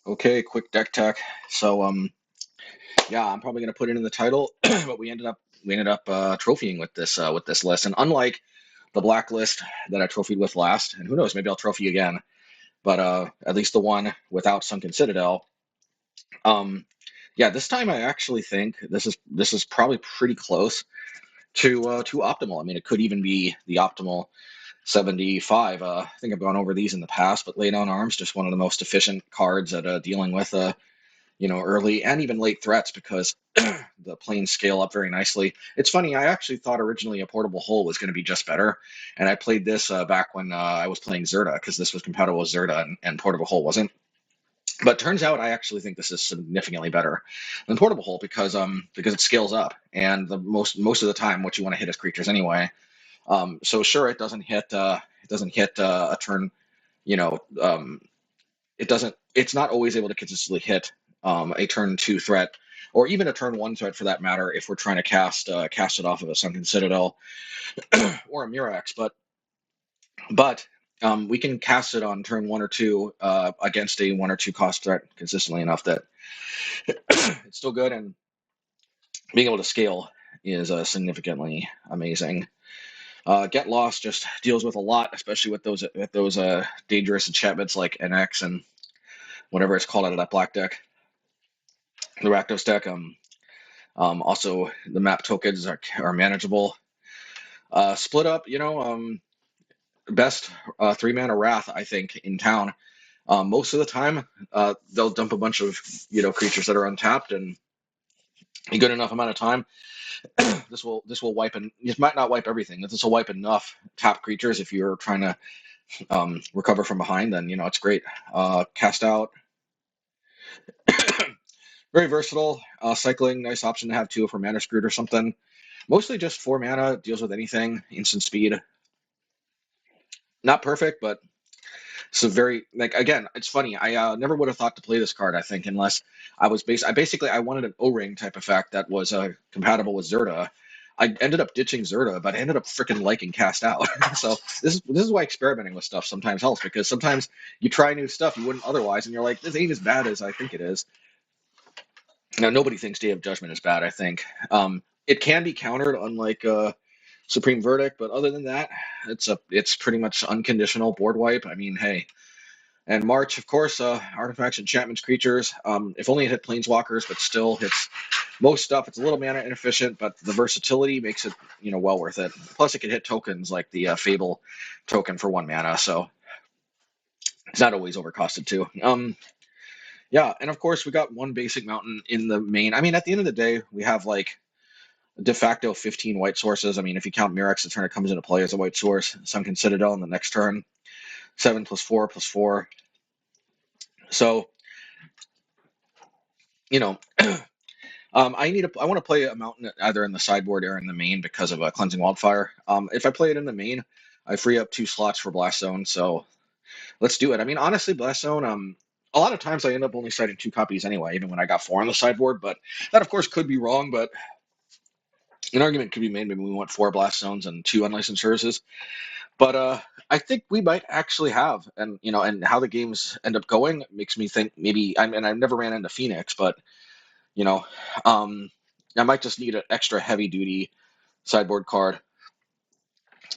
Okay, quick deck tech. So yeah, I'm probably gonna put it in the title, but we ended up trophying with this list, and unlike the blacklist that I trophied with last, and who knows, maybe I'll trophy again, but at least the one without Sunken Citadel. Um, yeah, this time I actually think this is probably pretty close to optimal. I mean, it could even be the optimal 75. I think I've gone over these in the past, but Lay Down Arms, just one of the most efficient cards at dealing with early and even late threats because the planes scale up very nicely. It's funny, I actually thought originally a Portable Hole was going to be just better, and I played this back when I was playing Zerta because this was compatible with Zerta and Portable Hole wasn't. But turns out I actually think this is significantly better than Portable Hole because it scales up, and the most of the time what you want to hit is creatures anyway. So sure, it doesn't hit a turn, you know, it's not always able to consistently hit a turn two threat or even a turn one threat for that matter if we're trying to cast it off of a Sunken Citadel or a Mirrex, but we can cast it on turn one or two against a one or two cost threat consistently enough that it's still good, and being able to scale is significantly amazing. Get Lost just deals with a lot, especially with those dangerous enchantments like NX and whatever it's called out of that black deck, the Rakdos deck. Also, the map tokens are manageable. Split up, best 3 mana Wrath, I think, in town. Most of the time, they'll dump a bunch of creatures that are untapped, and a good enough amount of time, this will wipe, and it might not wipe everything. If this will wipe enough tap creatures, if you're trying to recover from behind, then it's great. Cast out, very versatile. Cycling, nice option to have too if we're mana screwed or something. Mostly just 4 mana, deals with anything, instant speed. Not perfect, but so very like again, it's funny. I never would have thought to play this card. I think unless I wanted an O-ring type effect that was compatible with Zerta. I ended up ditching Zerta, but I ended up freaking liking Cast Out. So this is why experimenting with stuff sometimes helps, because sometimes you try new stuff you wouldn't otherwise, and you're like, this ain't as bad as I think it is. Now nobody thinks Day of Judgment is bad. I think it can be countered, unlike Supreme Verdict, but other than that, it's pretty much unconditional board wipe. I mean, hey. And March, of course, artifacts, enchantments, creatures. If only it hit planeswalkers, but still hits most stuff. It's a little mana inefficient, but the versatility makes it, well worth it. Plus, it can hit tokens like the Fable token for 1 mana, so it's not always overcosted too. Yeah, and of course, we got one basic mountain in the main. I mean, at the end of the day, we have like de facto 15 white sources. I mean, if you count Mirrex, the turn it comes into play as a white source. Sunken Citadel in the next turn. 7 + 4 + 4. So, you know, I want to play a mountain either in the sideboard or in the main because of Cleansing Wildfire. If I play it in the main, I free up 2 slots for Blast Zone, so let's do it. I mean, honestly, Blast Zone, a lot of times I end up only citing 2 copies anyway, even when I got 4 on the sideboard, but that of course could be wrong, but an argument could be made maybe we want 4 Blast Zones and 2 unlicensed services. But I think we might actually have, and how the games end up going makes me think maybe, and I've never ran into Phoenix, but you know, um, I might just need an extra heavy duty sideboard card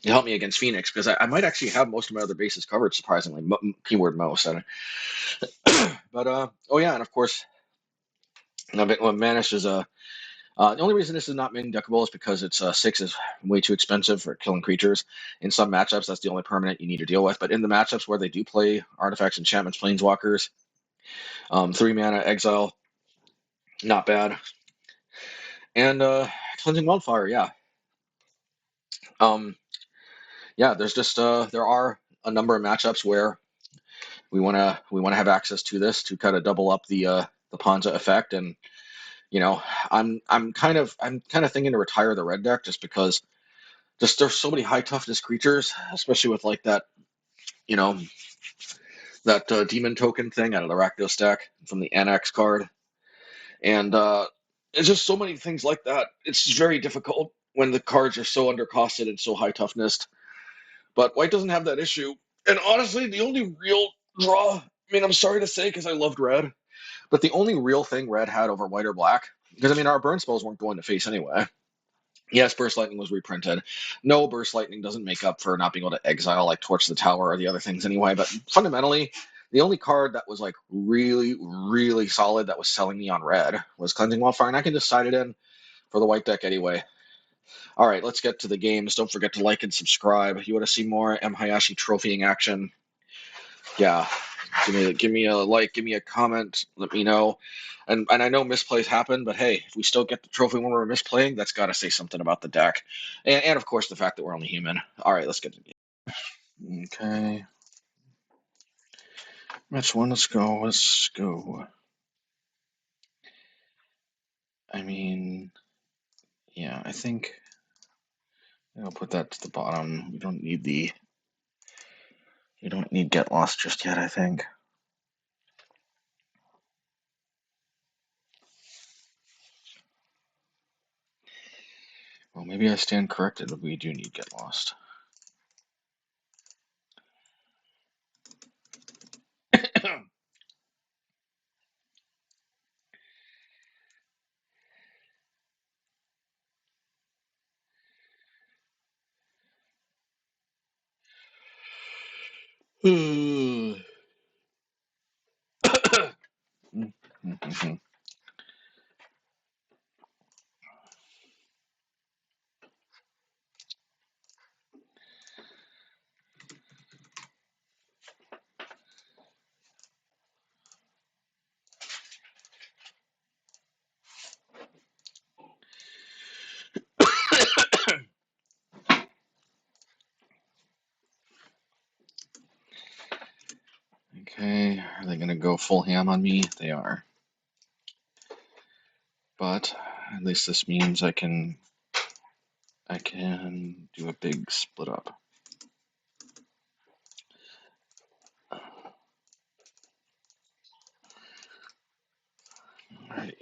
to help me against Phoenix, because I might actually have most of my other bases covered, surprisingly. Keyword most. But oh yeah, and of course, Vanish is the only reason this is not main deckable is because it's 6 is way too expensive for killing creatures. In some matchups, that's the only permanent you need to deal with. But in the matchups where they do play artifacts, enchantments, planeswalkers, 3 mana exile, not bad. And Cleansing Wildfire, yeah. Um, yeah, there are a number of matchups where we wanna have access to this to kind of double up the Ponza effect, and I'm kind of thinking to retire the red deck just because there's so many high toughness creatures, especially with like you know that demon token thing out of the Rakdos deck from the NX card, and it's just so many things like that. It's very difficult when the cards are so undercosted and so high toughness. But white doesn't have that issue. And honestly, the only real draw mean, I'm sorry to say because I loved red, but the only real thing red had over white or black, because I mean, our burn spells weren't going to face anyway. Yes, Burst Lightning was reprinted. No, Burst Lightning doesn't make up for not being able to exile like Torch the Tower or the other things anyway, but fundamentally, the only card that was like really, really solid that was selling me on red was Cleansing Wildfire, and I can just side it in for the white deck anyway. All right, let's get to the games. Don't forget to like and subscribe. You want to see more MHayashi trophying action? Yeah, give me a like, give me a comment, let me know. And I know misplays happen, but hey, if we still get the trophy when we're misplaying, that's got to say something about the deck, and of course the fact that we're only human. All right, let's get to the game. Okay, match one. Let's go. Let's go. I mean, yeah, I think I'll put that to the bottom. We don't need Get Lost just yet, I think. Well, maybe I stand corrected, but we do need Get Lost. Okay, are they gonna go full ham on me? They are. But at least this means I can do a big split up. Alright.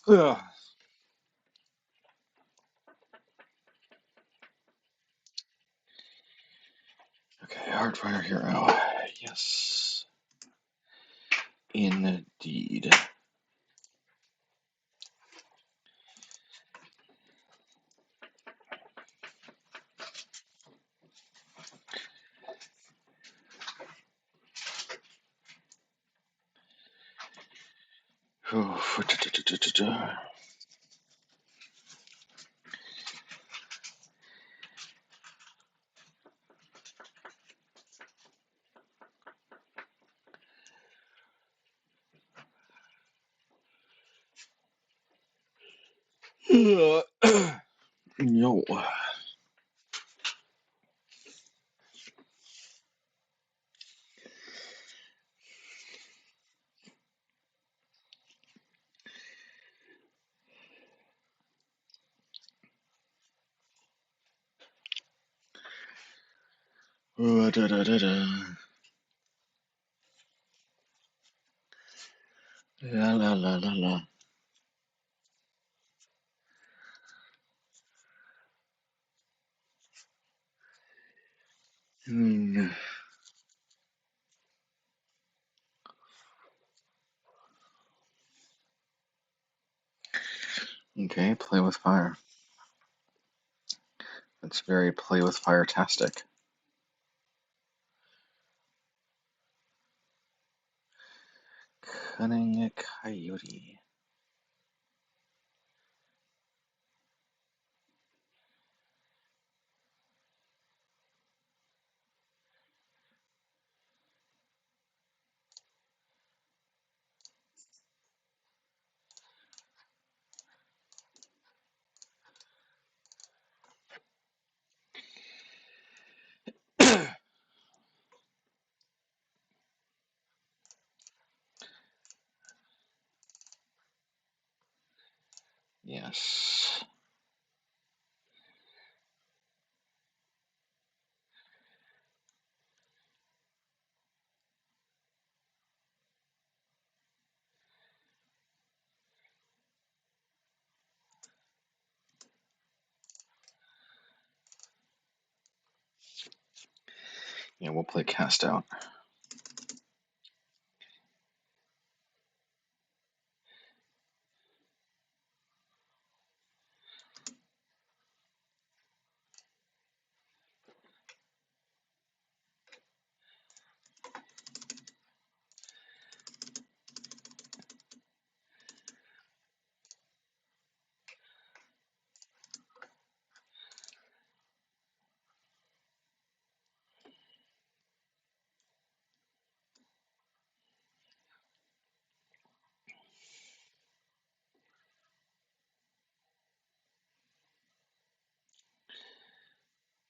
Yeah. Okay, Hardfire Hero. Yes. Indeed. No. La la la la la. Okay, play with fire. That's very play with fire-tastic. Cunning Coyote. Yes. Yeah, we'll play Cast Out.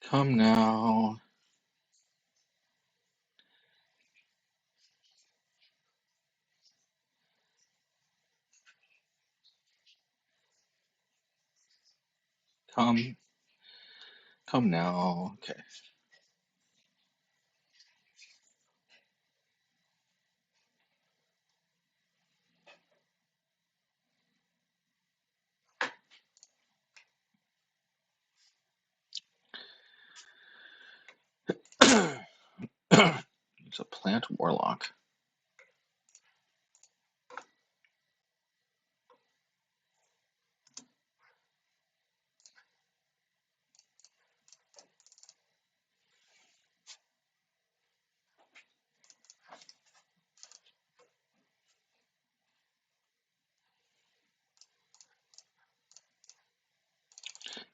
Come now. Come. Come now. Okay. It's a plant warlock.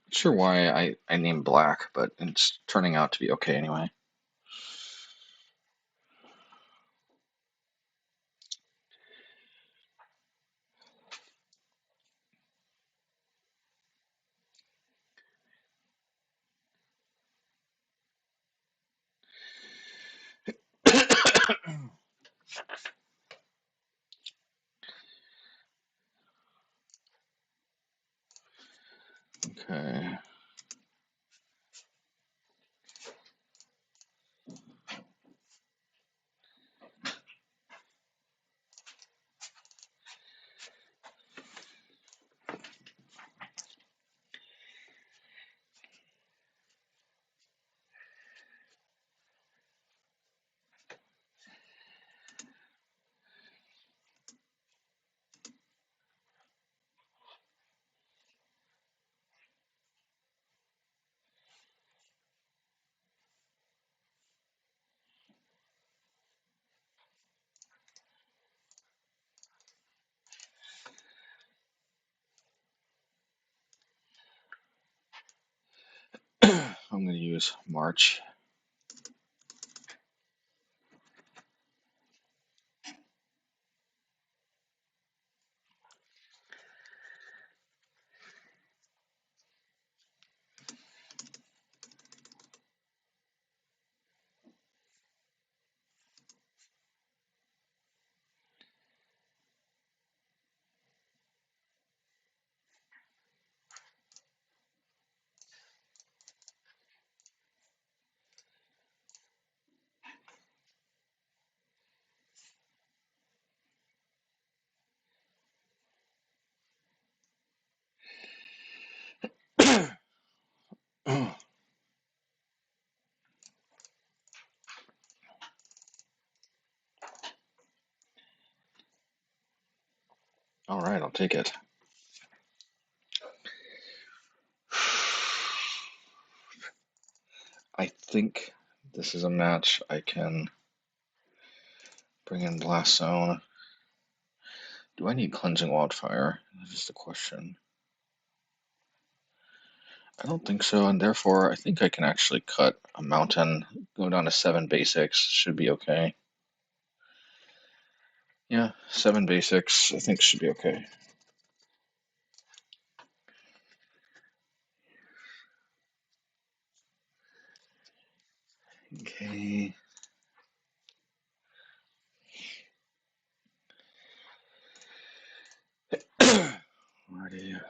Not sure why I named black, but it's turning out to be okay anyway. Okay. I'm going to use March. All right, I'll take it. I think this is a match I can bring in Blast Zone. Do I need Cleansing Wildfire? That is the question. I don't think so, and therefore I think I can actually cut a mountain, go down to 7 basics, should be okay. Yeah, 7 basics, I think should be okay. Okay. Alrighty.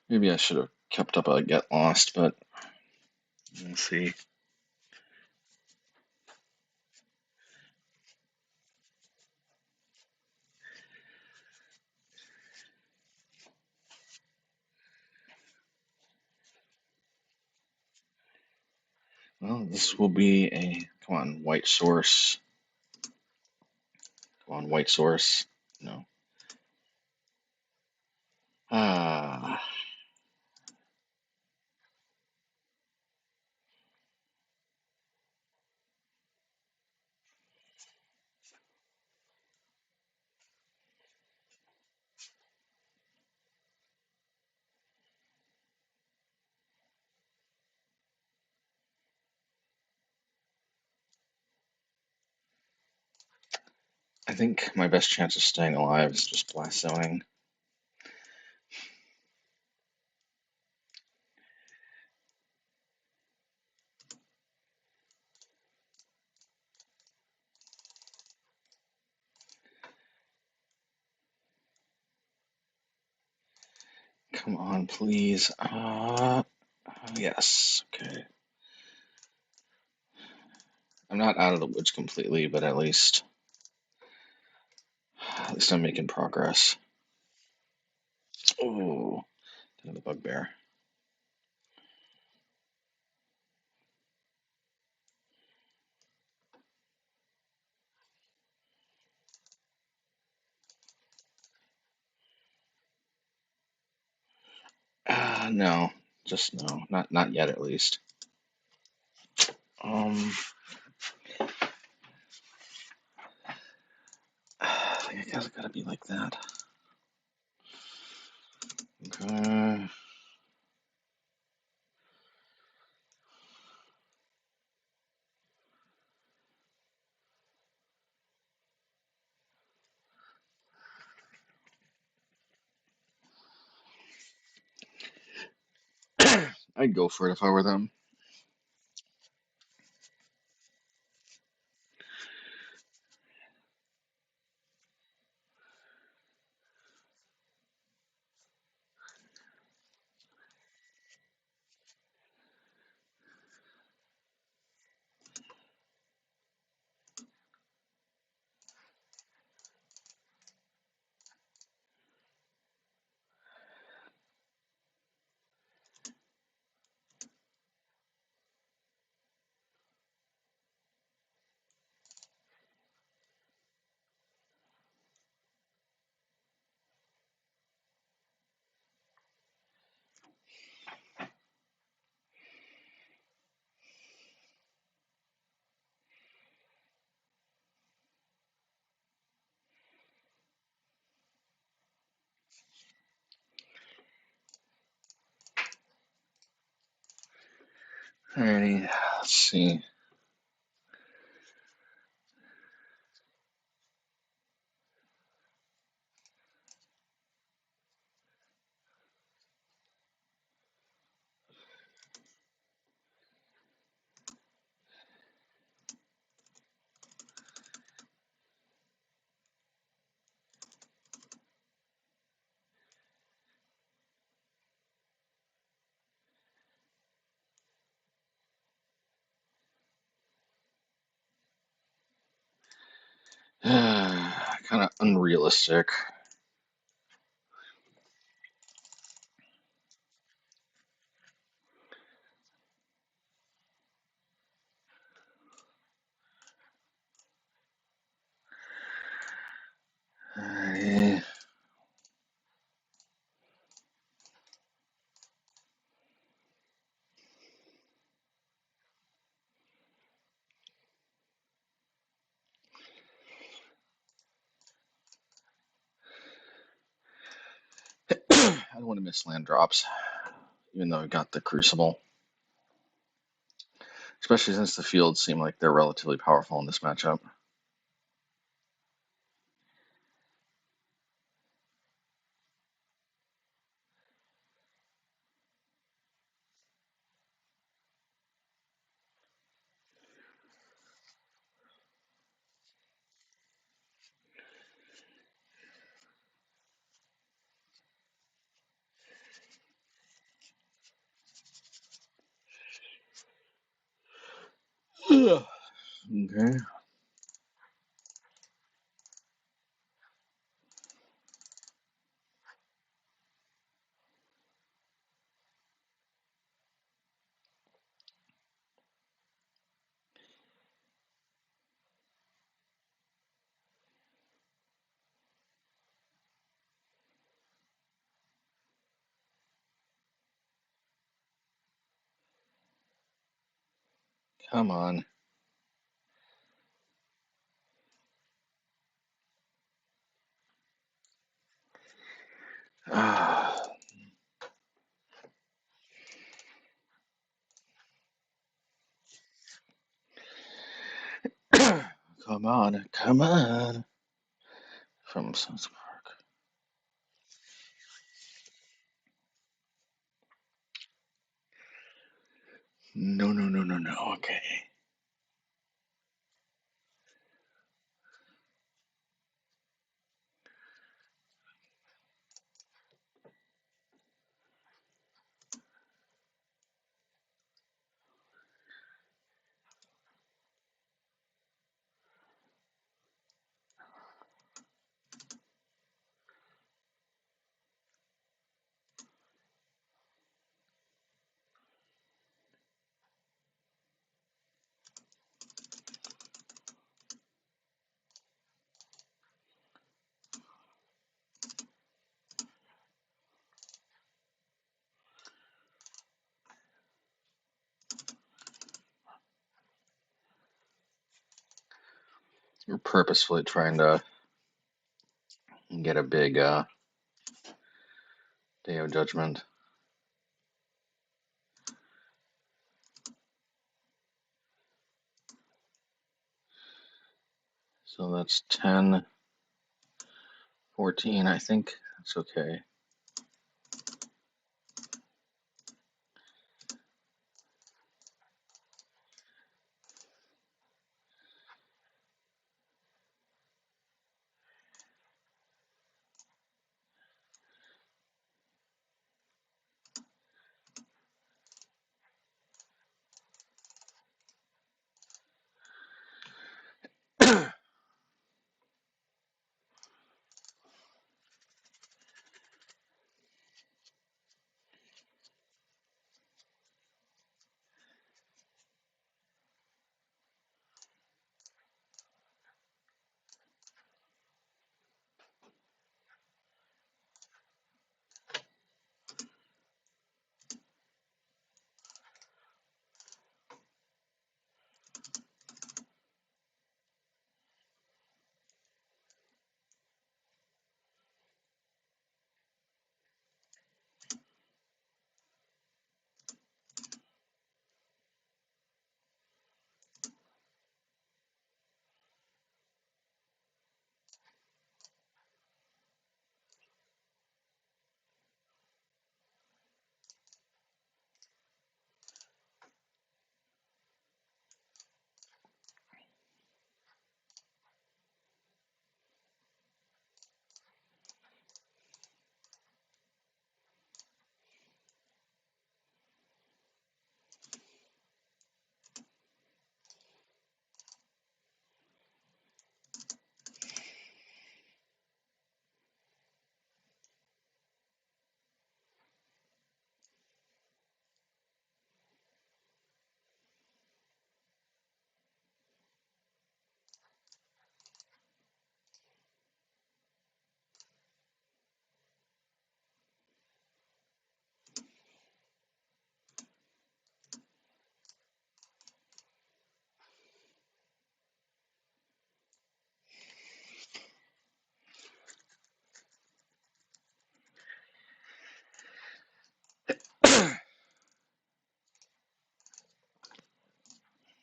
Maybe I should have kept up a Get Lost, but we'll see. Well, this will be a, come on, white source. Come on, white source. No. Ah, I think my best chance of staying alive is just blast zoning. Come on, please. Yes. Okay. I'm not out of the woods completely, but at least I'm making progress. Oh, the bugbear. No, just no, not yet at least. Um, I guess it gotta be like that. Okay. I'd go for it if I were them. Alrighty, let's see. Kind of unrealistic. I don't want to miss land drops, even though I got the Crucible. Especially since the fields seem like they're relatively powerful in this matchup. Okay. Come on. Come on, come on. From South Park. No, no, no, no, no. Okay. We're purposefully trying to get a big Day of Judgment. So that's 10, 14, I think. That's okay.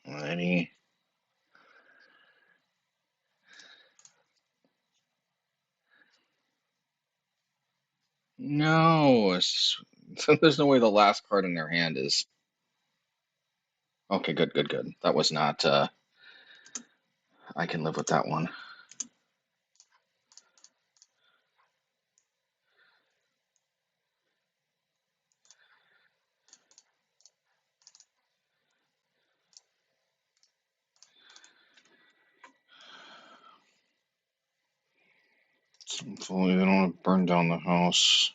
Alrighty. No, there's no way the last card in their hand is. Okay, good, good, good. That was not. I can live with that one. Hopefully they don't burn down the house.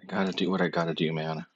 I gotta do what I gotta do, man.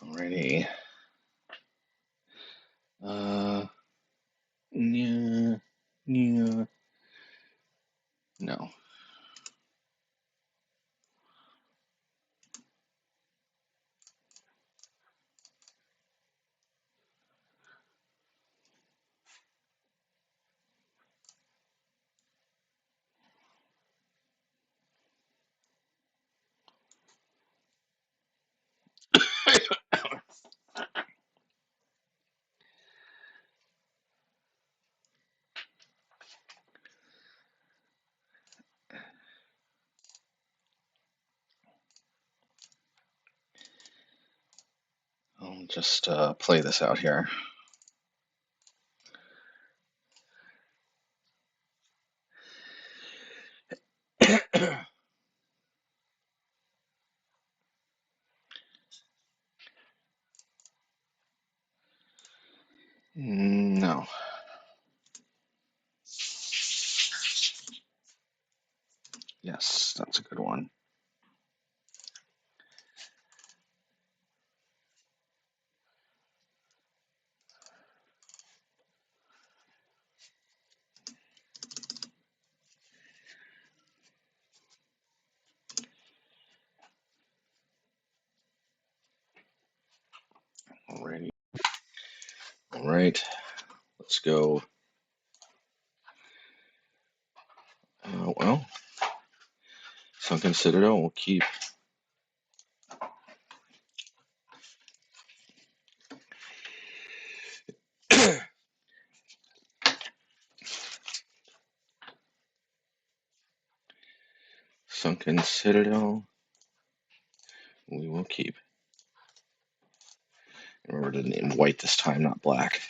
Alrighty. Yeah, yeah. No. I'll just play this out here. No. Yes, that's a good one. Alrighty. Alright. Let's go. Well, Sunken Citadel will keep. Sunken Citadel, we will keep. Remember to name white this time, not black.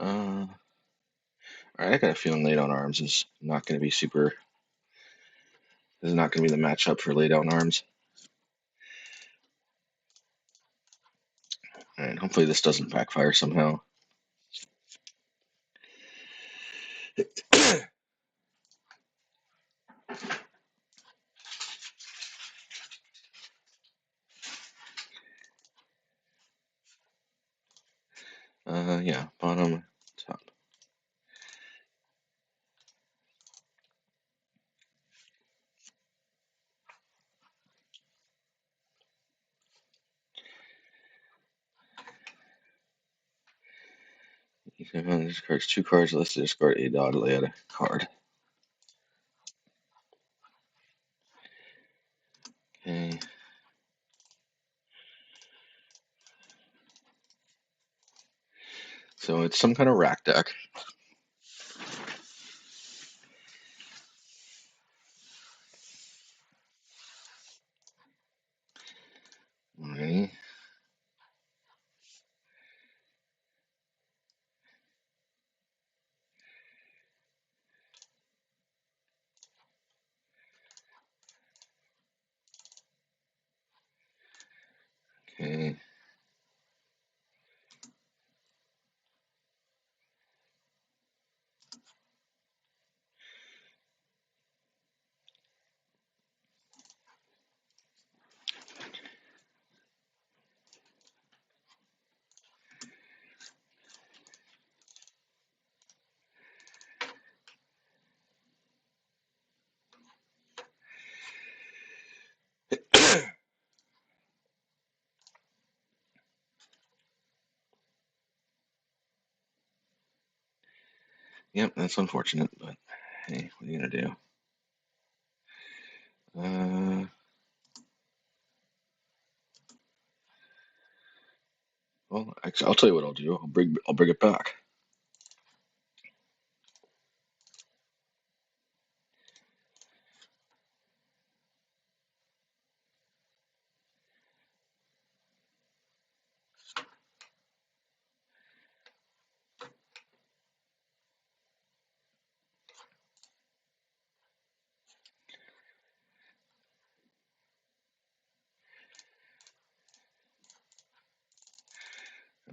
Alright, I got a feeling lay down arms is not going to be super. This is not going to be the matchup for lay down arms. Alright, hopefully this doesn't backfire somehow. Yeah, bottom, top. Each event discards 2 cards, let's discard a dot layout card. Okay. So it's some kind of rack deck. Alrighty. Okay. Yep, that's unfortunate, but hey, what are you gonna do? Well, actually, I'll tell you what I'll do. I'll bring it back.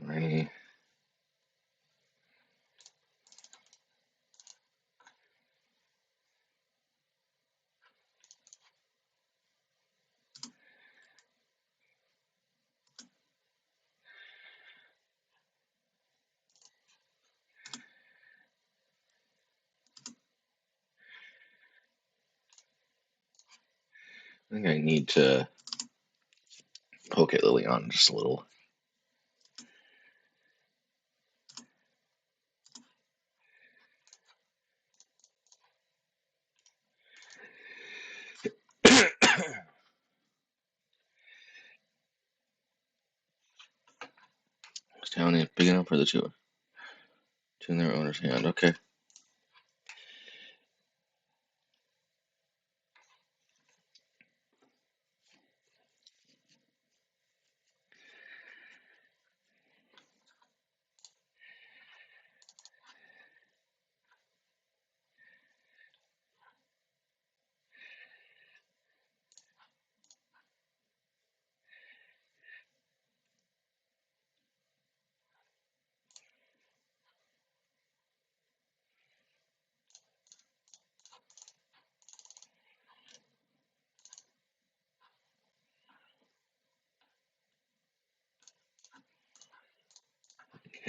Alrighty. I think I need to poke at Liliana just a little. Is town big enough for the two in their owner's hand? Okay.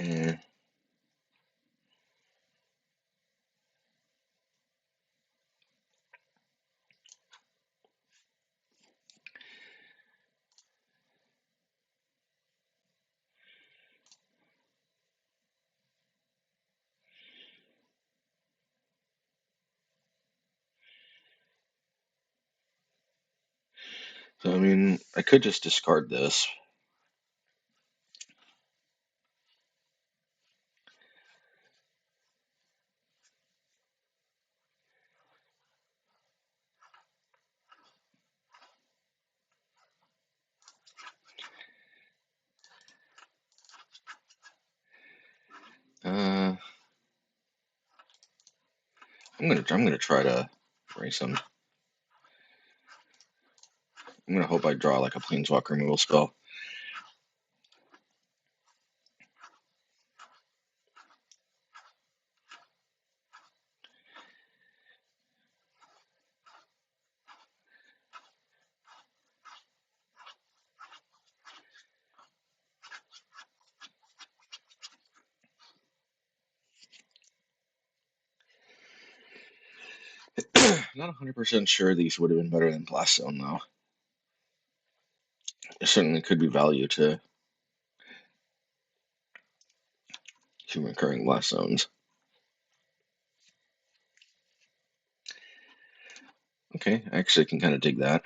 Okay. So I mean, I could just discard this. Uh, I'm gonna try to race him. I'm gonna hope I draw like a planeswalker removal spell. Not 100% sure these would have been better than Blast Zone though. There certainly could be value to two recurring Blast Zones. Okay, I actually can kind of dig that.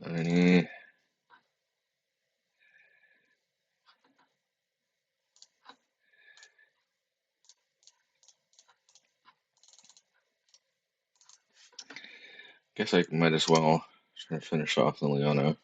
Any... Guess I might as well try to finish off the Leona.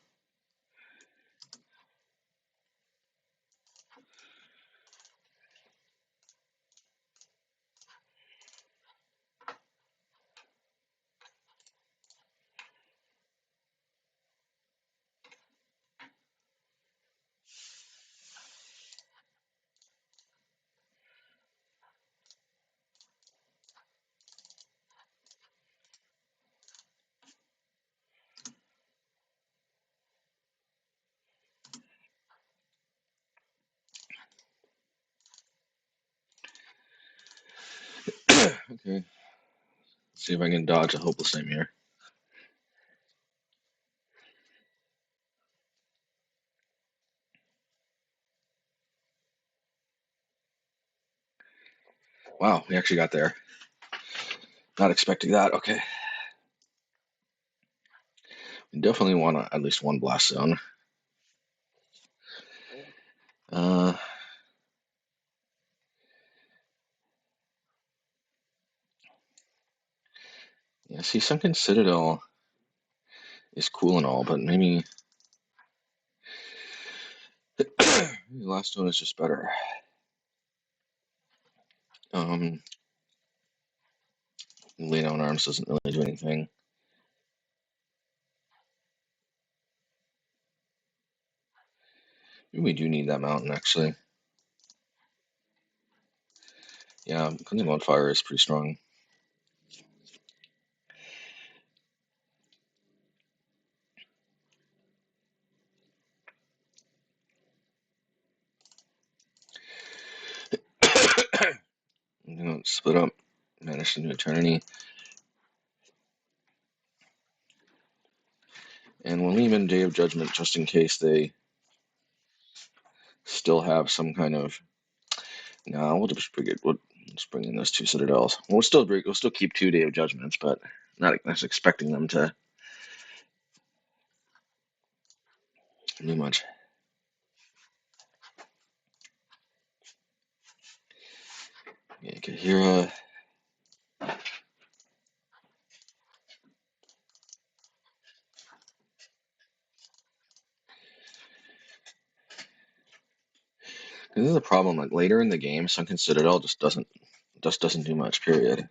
Okay. See if I can dodge a hopeless nightmare. Wow, we actually got there. Not expecting that. Okay. We definitely want at least one blast zone. Uh, yeah, see, Sunken Citadel is cool and all, but maybe the last one is just better. Lay down arms doesn't really do anything. Maybe we do need that mountain, actually. Yeah, Cleansing Wildfire is pretty strong. You know, split up, Vanish into Eternity. And we'll leave in Day of Judgment just in case they still have some kind of... No, we'll just bring it. We'll just bring in those two Citadels. We'll still keep 2 Day of Judgments, but not expecting them to do much. Yeah, Kaheera. This is a problem. Like later in the game, Sunken Citadel just doesn't do much. Period.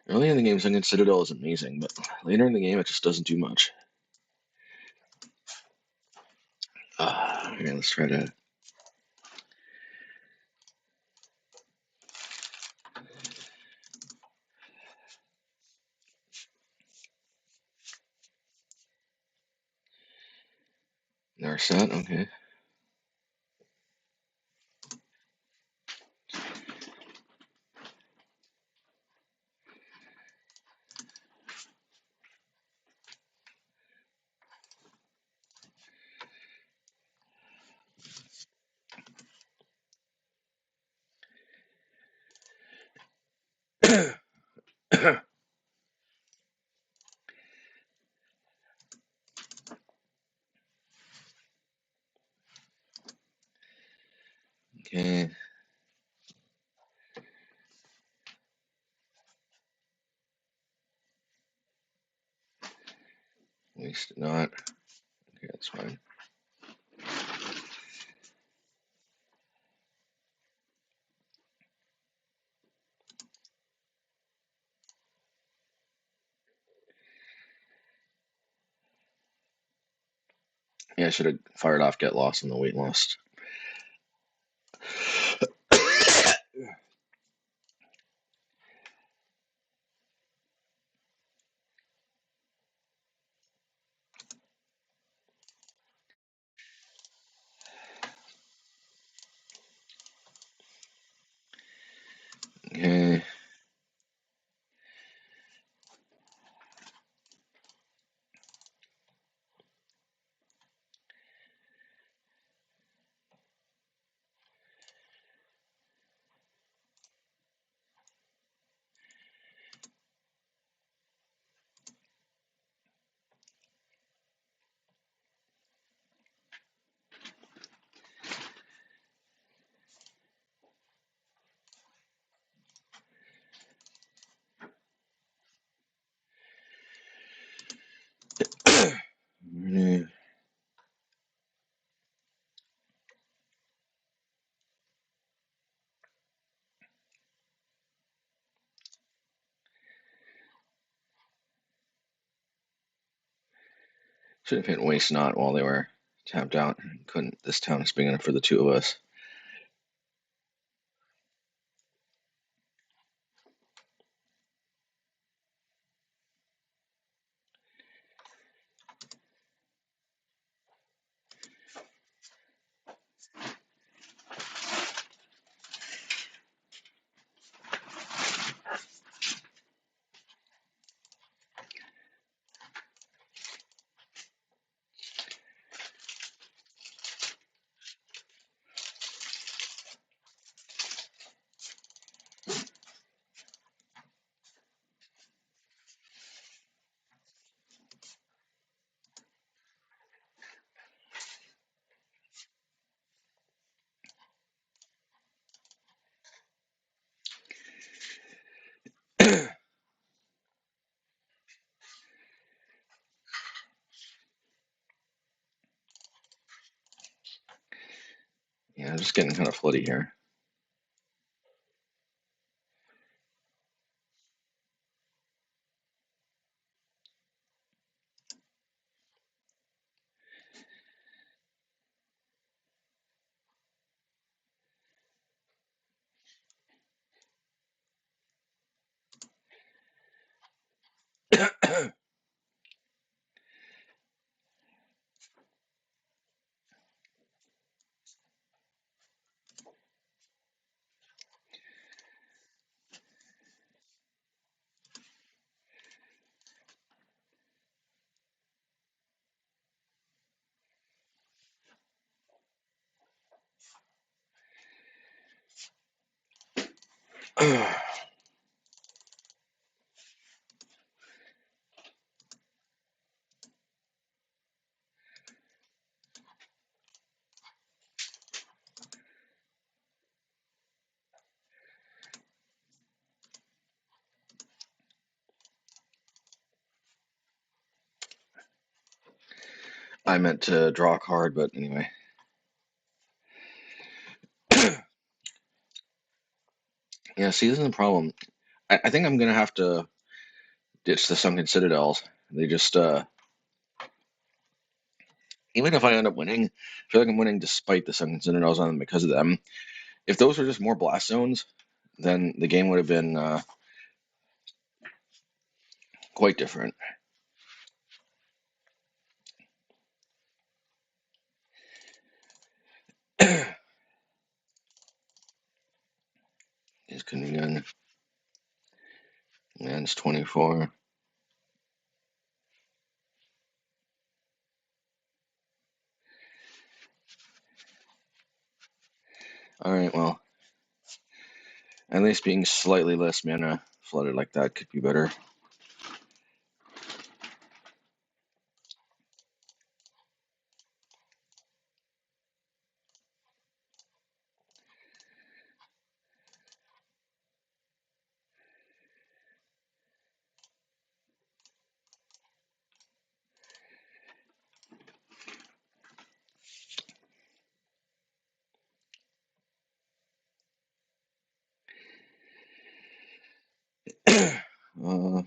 Early in the game, Sunken Citadel is amazing, but later in the game, it just doesn't do much. Okay, let's try to... Narset, okay. Okay. At least not. Okay, that's fine. Yeah, I should have fired off Get Lost on the Weight Lost. Okay. Should have hit Waste Not while they were tapped out. Couldn't. This town is big enough for the two of us. Yeah, I'm just getting kind of floody here. I meant to draw a card, but anyway. Yeah, see, this is the problem. I think I'm gonna have to ditch the Sunken Citadels. They just, even if I end up winning, I feel like I'm winning despite the Sunken Citadels on them because of them. If those were just more blast zones, then the game would have been quite different. These couldn't be done. And it's 24. All right, well, at least being slightly less mana flooded like that could be better. uh,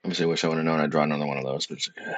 Obviously, I wish I would have known I'd draw another one of those, but it's okay.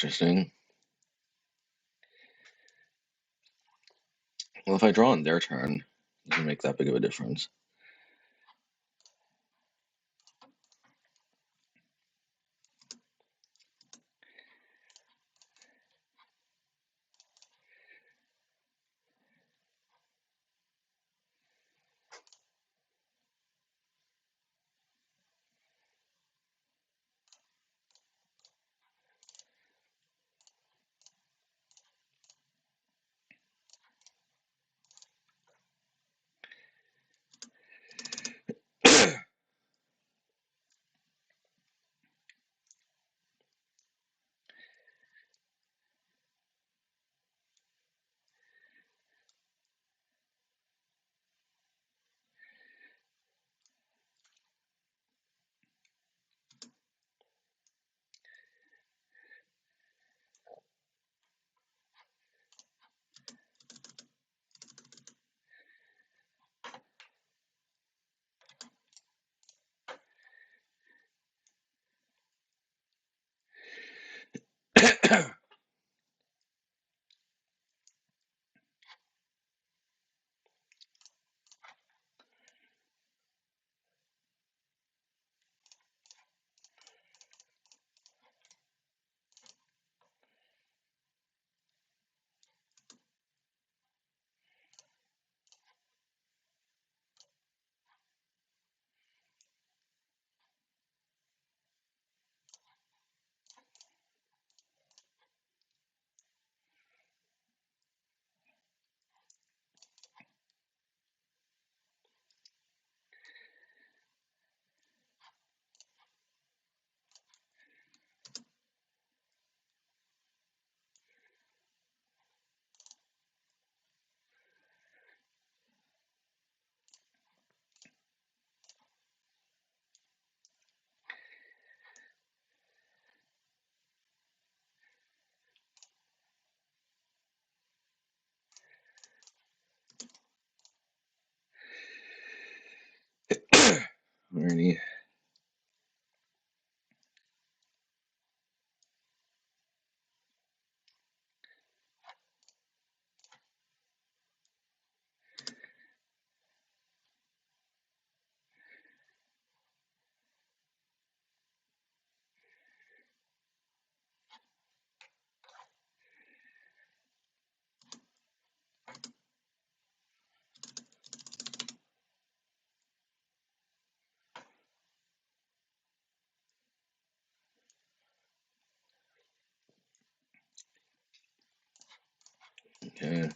interesting. Well, if I draw on their turn, it doesn't make that big of a difference. Alrighty. Okay.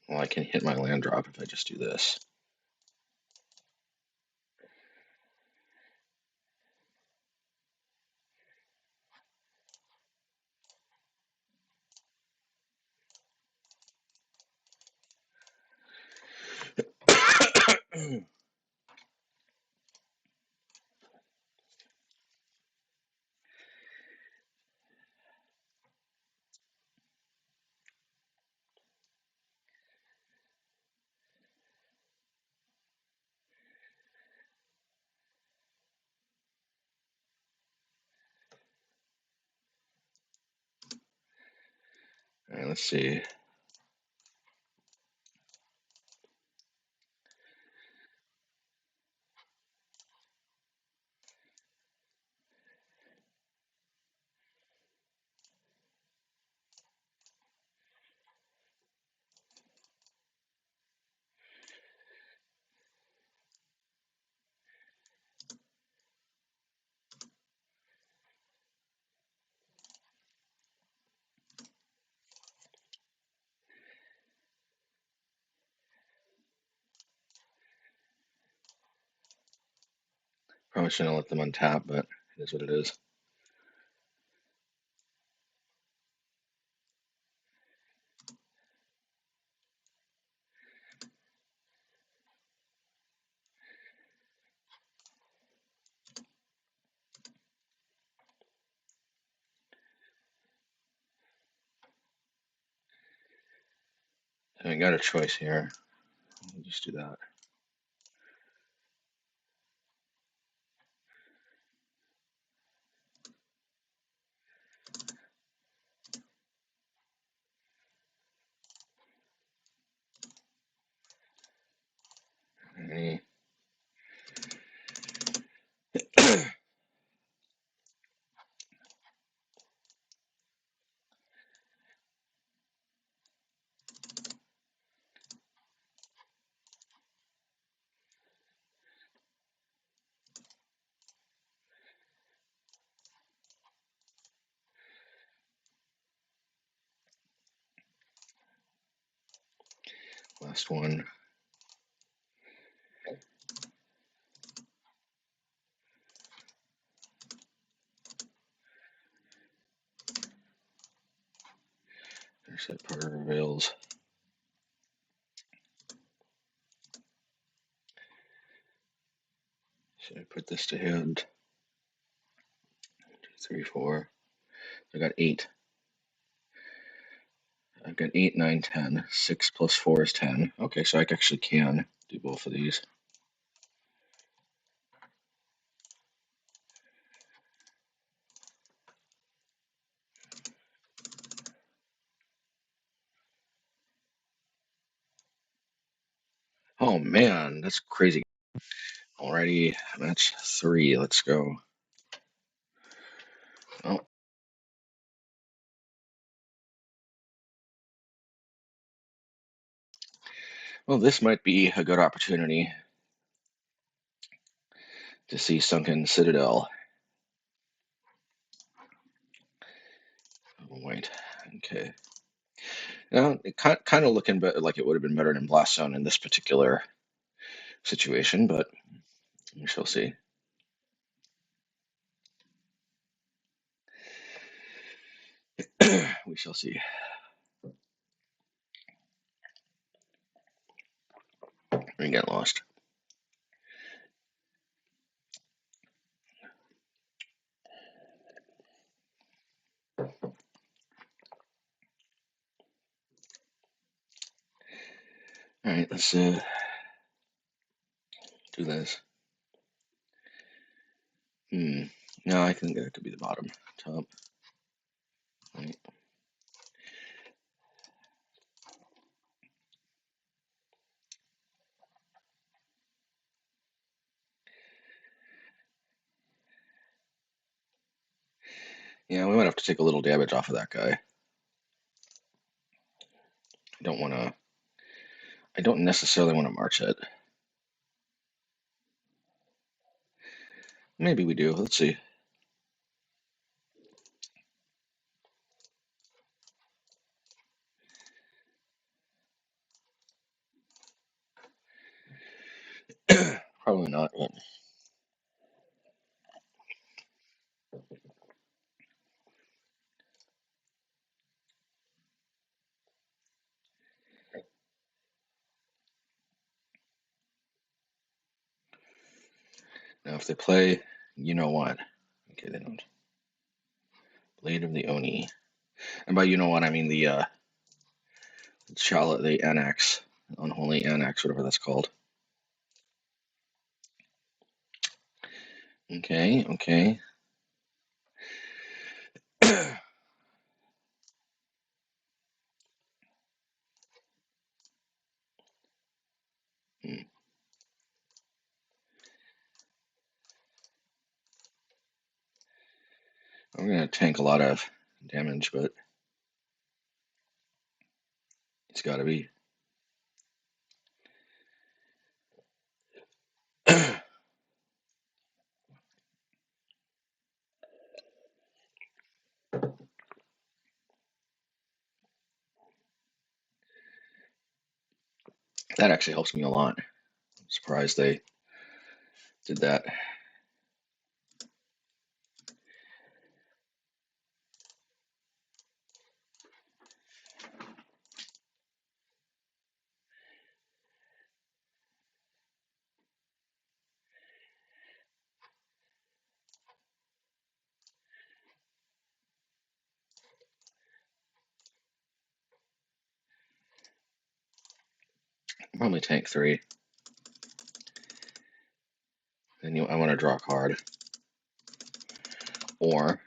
Well, I can hit my land drop if I just do this. Alright, let's see. Probably shouldn't let them untap, but it is what it is. I got a choice here. We'll just do that. Alright. Last one. There's that part of reveals. Should I put this to hand? 2, 3, 4. I got 8. I've got 8, 9, 10. 6 plus 4 is 10. Okay, so I actually can do both of these. Oh man, that's crazy. Alrighty, match 3. Let's go. Oh, well, this might be a good opportunity to see Sunken Citadel. Oh, wait, okay. Now, it kind of looking like it would have been better than Blast Zone in this particular situation, but we shall see. We shall see. We get lost. All right, let's do this. No, I think that could be the bottom. Top. Right. Yeah, we might have to take a little damage off of that guy. I don't necessarily want to march it. Maybe we do. Let's see. Probably not. But now, if they play, you know what? Okay, they don't. Blade of the Oni. And by you know what, I mean the Charlotte, the Annex, Unholy Annex, whatever that's called. Okay, okay. I'm going to tank a lot of damage, but it's got to be. That actually helps me a lot. I'm surprised they did that. Probably tank 3. Then I want to draw a card. Or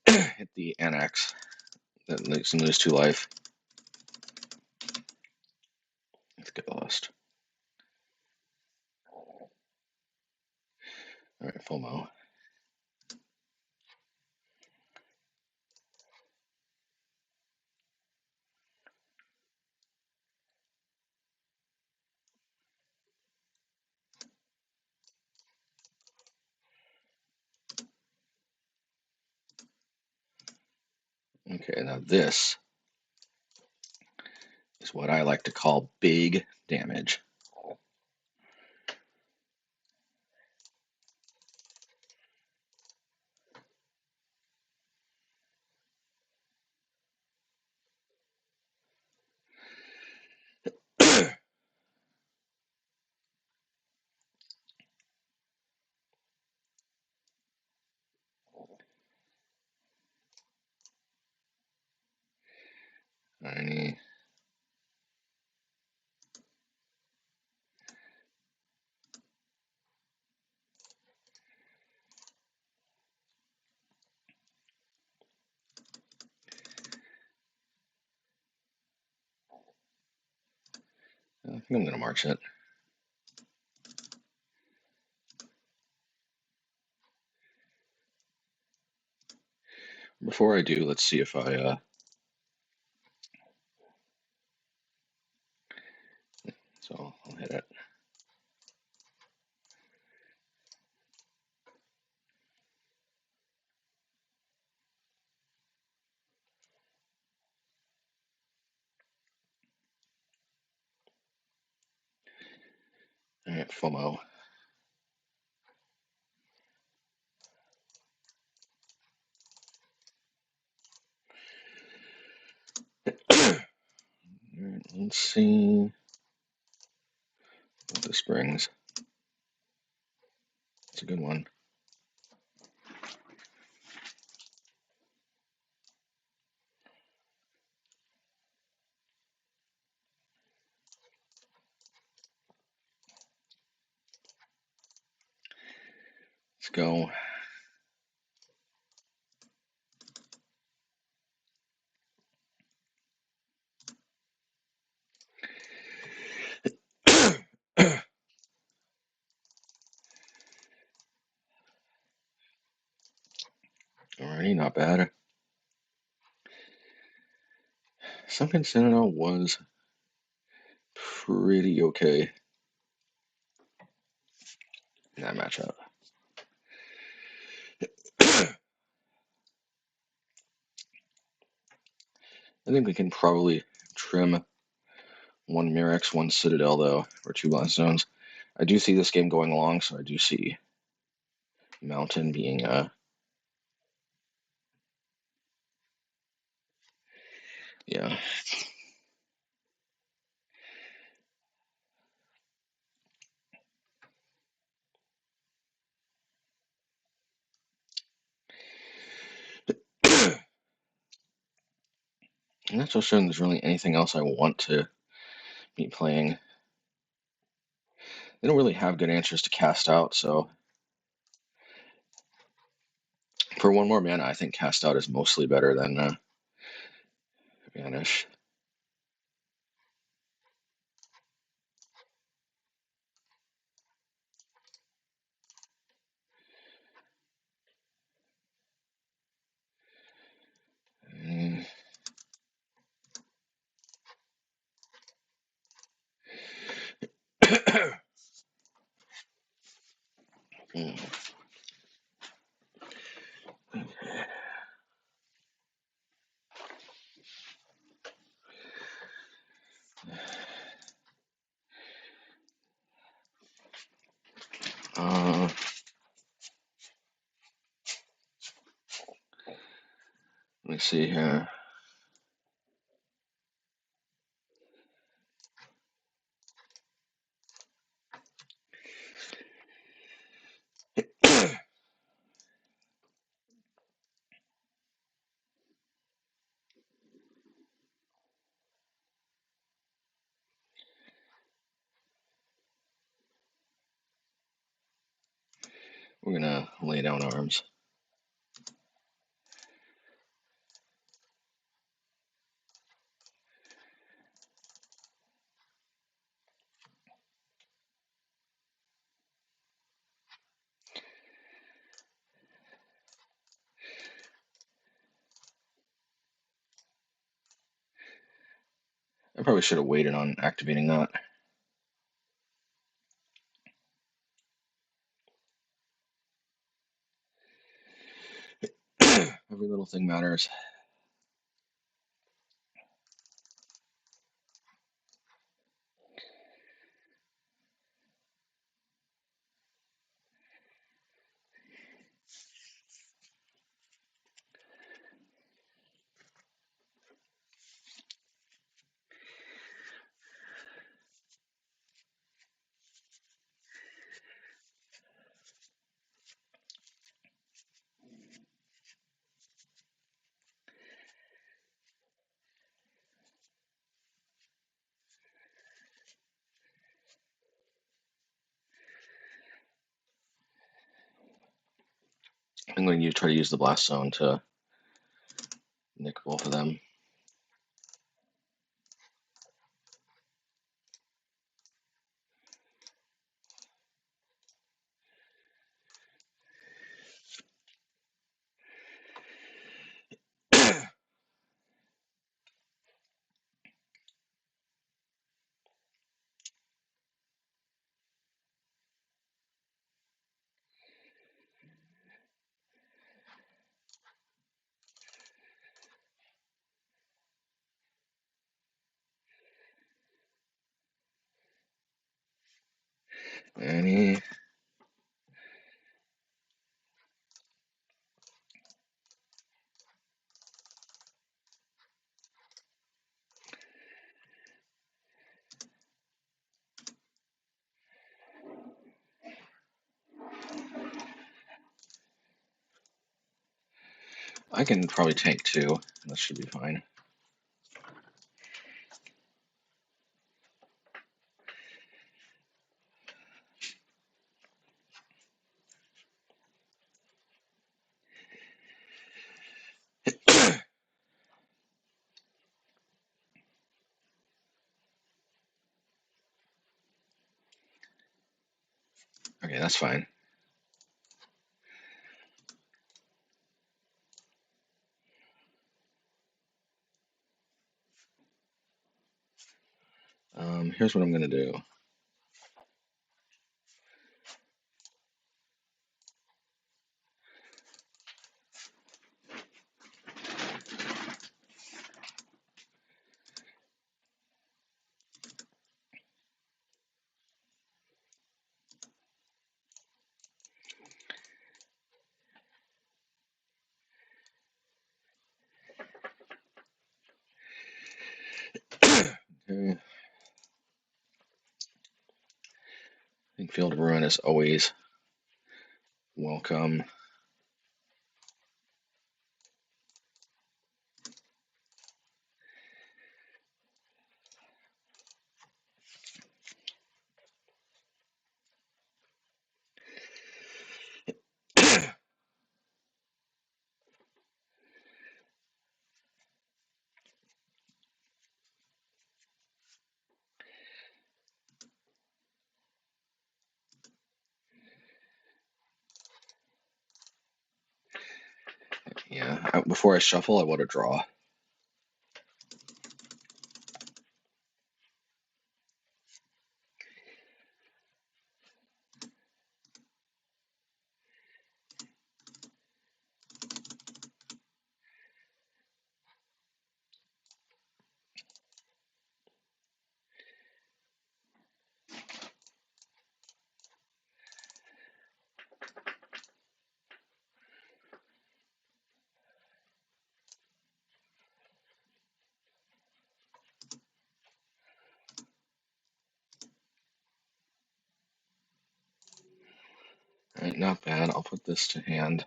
hit the annex. That makes them lose 2 life. Let's get lost. Alright, FOMO. Okay, now this is what I like to call big damage. I think I'm going to march it. Before I do, let's see if so I'll hit it. Alright, FOMO. Alright, let's see what this brings. It's a good one. Let's go. Alrighty, not bad. Sunken Citadel was pretty okay in that matchup. I think we can probably trim 1 Mirrex, 1 Citadel, though, or 2 Blast Zones. I do see this game going along, so I do see Mountain being yeah. I'm not so sure there's really anything else I want to be playing. They don't really have good answers to cast out, so for 1 more mana, I think cast out is mostly better than Vanish. Mm. Mm. Let me see here. We're gonna lay down arms. I probably should have waited on activating that. Every little thing matters. I'm going to try to use the blast zone to nick both of them. Any. I can probably tank 2. That should be fine. Okay, that's fine. Here's what I'm going to do. Okay. I think Field of Ruin is always welcome. Yeah, before I shuffle, I want to draw. Alright, not bad. I'll put this to hand.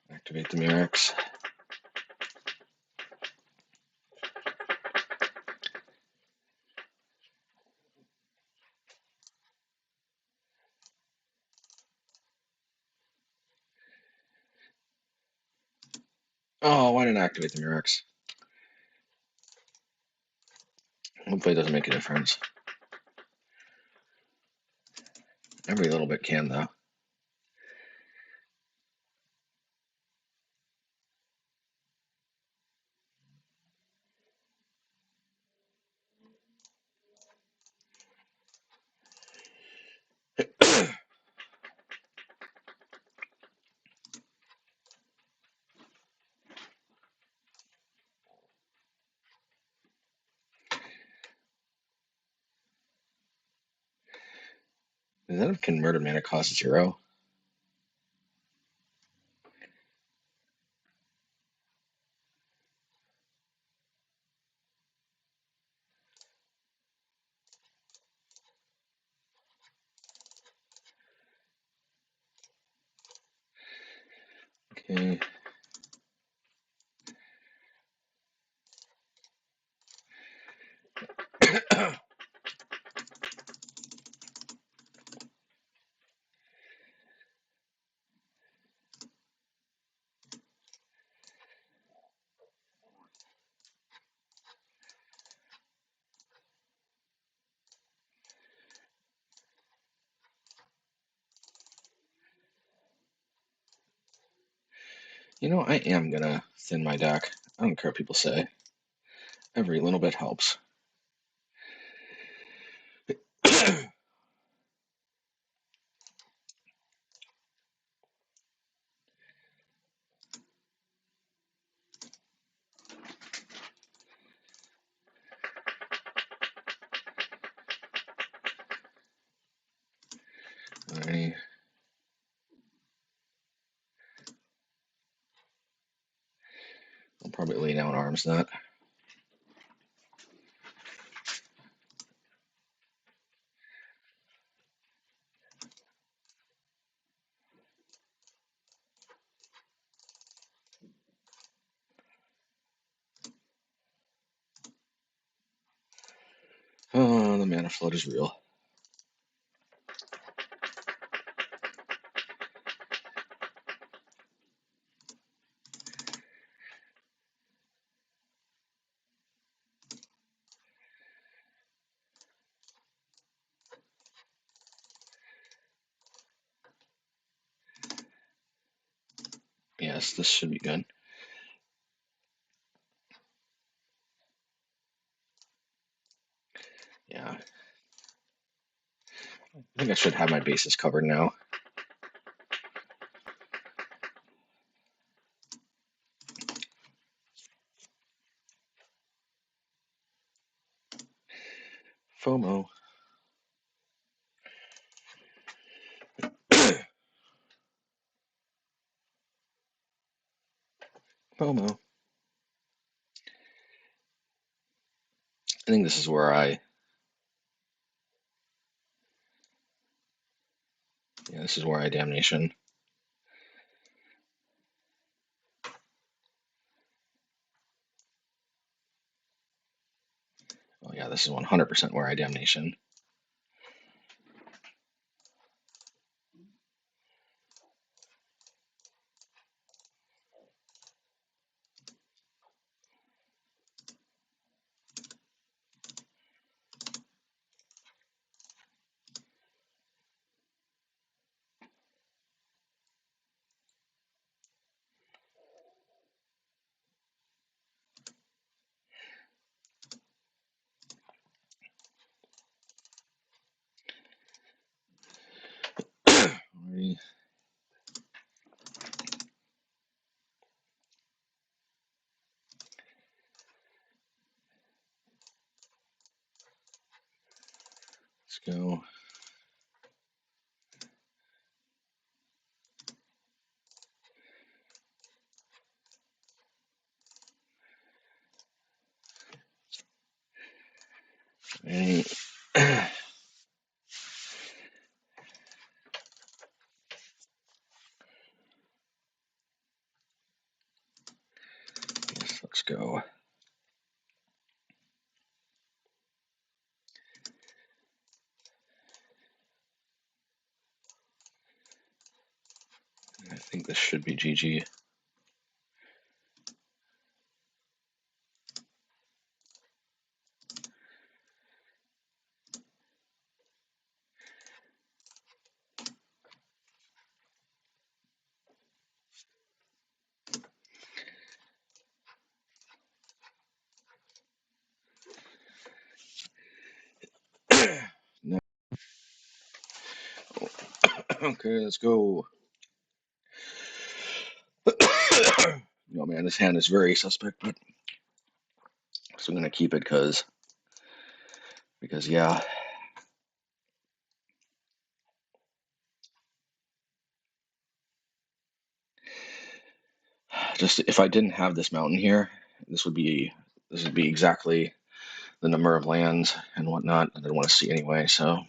Activate the Mirrex. Oh, why didn't I activate the Mirrex? Hopefully it doesn't make a difference. Every little bit can, though. Is that if converted mana cost 0? Okay. You know, I am gonna thin my deck. I don't care what people say. Every little bit helps. Alrighty. I'll probably lay down Arms Nut. Oh, the mana flood is real. Yes, this should be good. Yeah. I think I should have my bases covered now. FOMO. FOMO. I think this is where this is where I damnation. Oh yeah, this is 100% where I damnation. Alrighty. Let's go. Alright. Yes, let's go. I think this should be GG. Okay, let's go. Oh man, this hand is very suspect, but so I'm gonna keep it because yeah. Just if I didn't have this mountain here, this would be exactly the number of lands and whatnot that I want to see anyway. So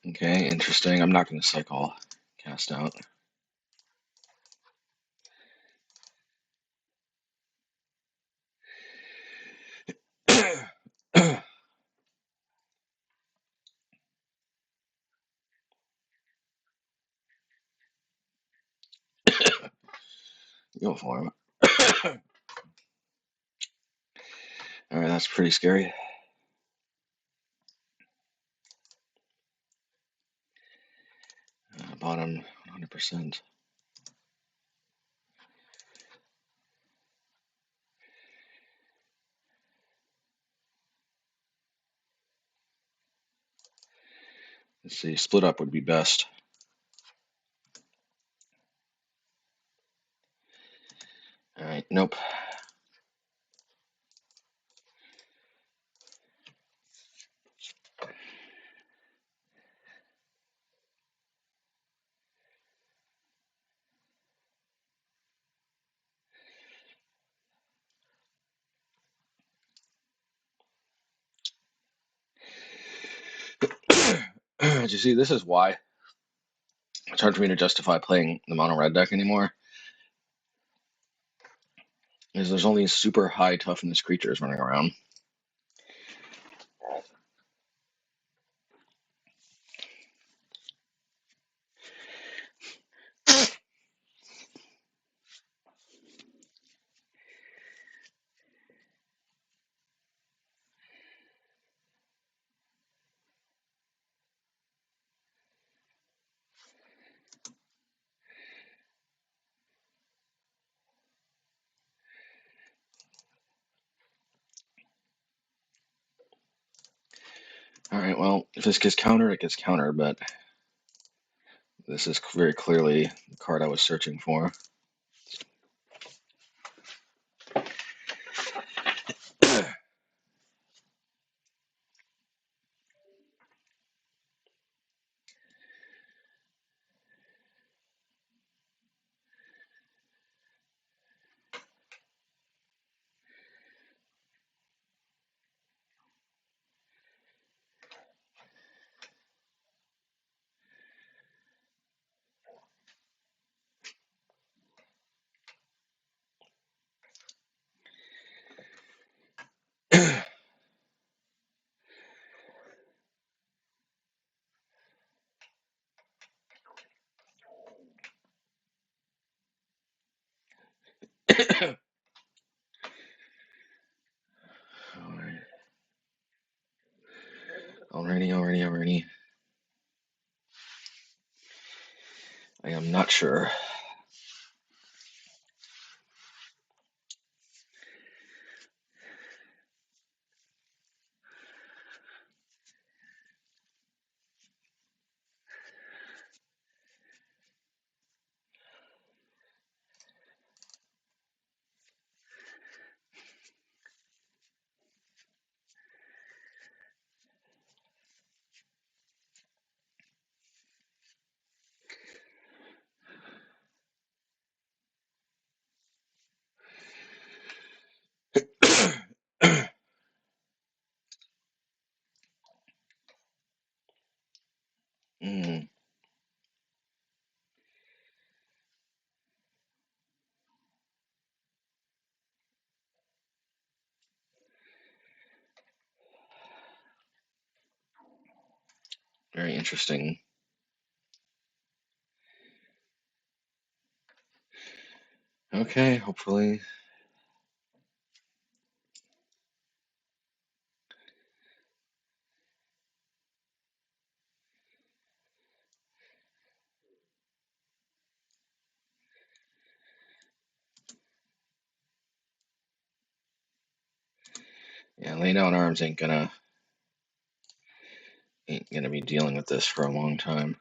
okay, interesting. I'm not going to cycle cast out. Go for him. All right, that's pretty scary. Bottom 100%. Let's see, split up would be best. All right, nope. Did you see? This is why it's hard for me to justify playing the mono red deck anymore. Is there's only super high toughness creatures running around. All right, well, if this gets countered, it gets countered, but this is very clearly the card I was searching for. Alright. Alrighty. I am not sure. Mm. Very interesting. Okay, hopefully. Yeah, lay down arms ain't gonna be dealing with this for a long time.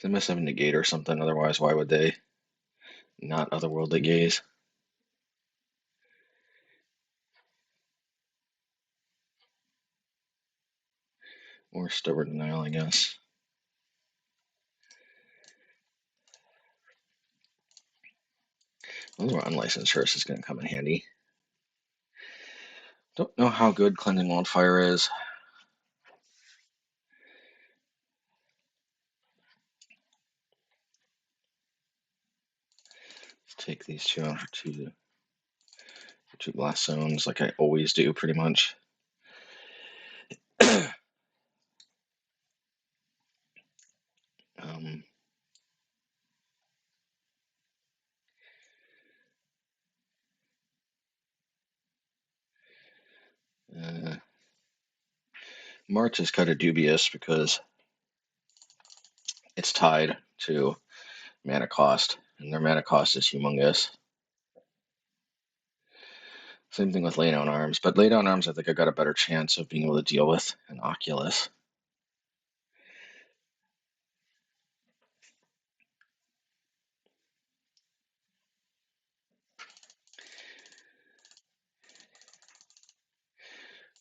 They must have a negate or something, otherwise why would they not otherworldly gaze? Or stubborn denial, I guess. Those are unlicensed first is gonna come in handy. Don't know how good Cleansing Wildfire is. Let's take these two out for two blast zones, like I always do, pretty much. um, uh, March is kind of dubious because it's tied to mana cost, and their mana cost is humongous. Same thing with lay down arms, but lay down arms I think I got a better chance of being able to deal with an Oculus.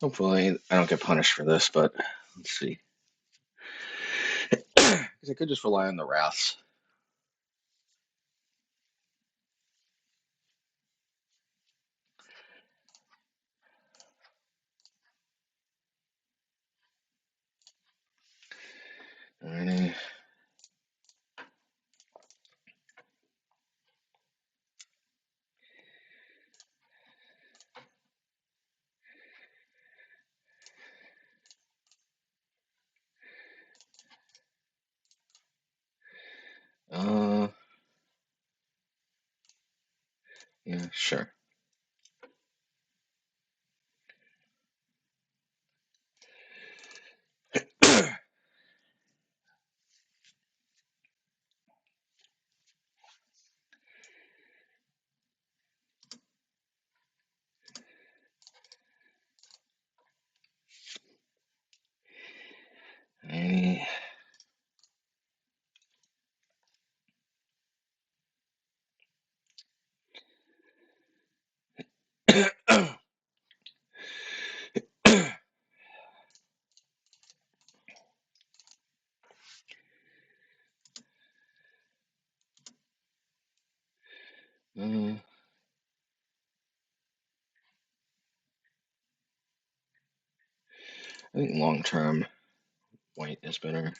Hopefully I don't get punished for this, but let's see. Because I could just rely on the Wraths. Alrighty. Yeah, sure. Alrighty. I think long term, white is better.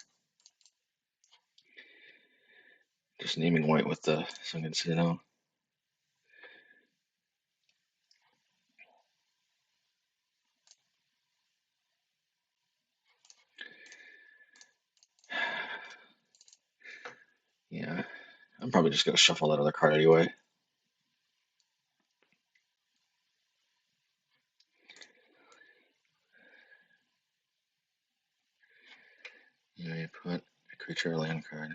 Just naming white with the Sunken Citadel. Yeah, I'm probably just gonna shuffle that other card anyway. You put a creature or land card.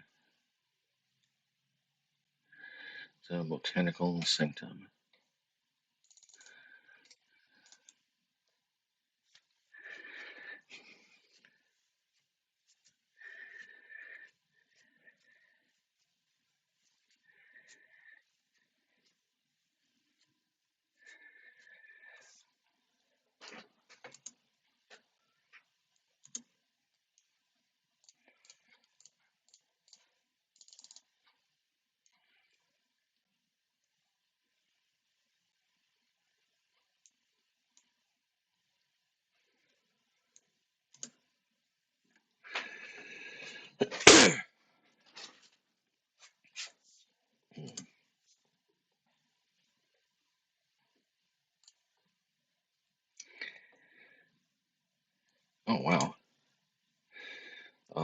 So Botanical Sanctum.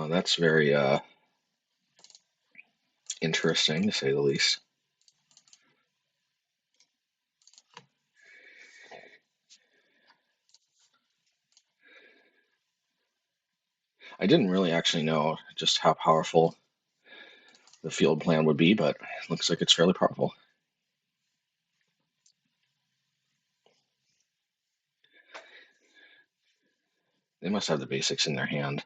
Well, that's very interesting, to say the least. I didn't really actually know just how powerful the field plan would be, but it looks like it's fairly powerful. They must have the basics in their hand.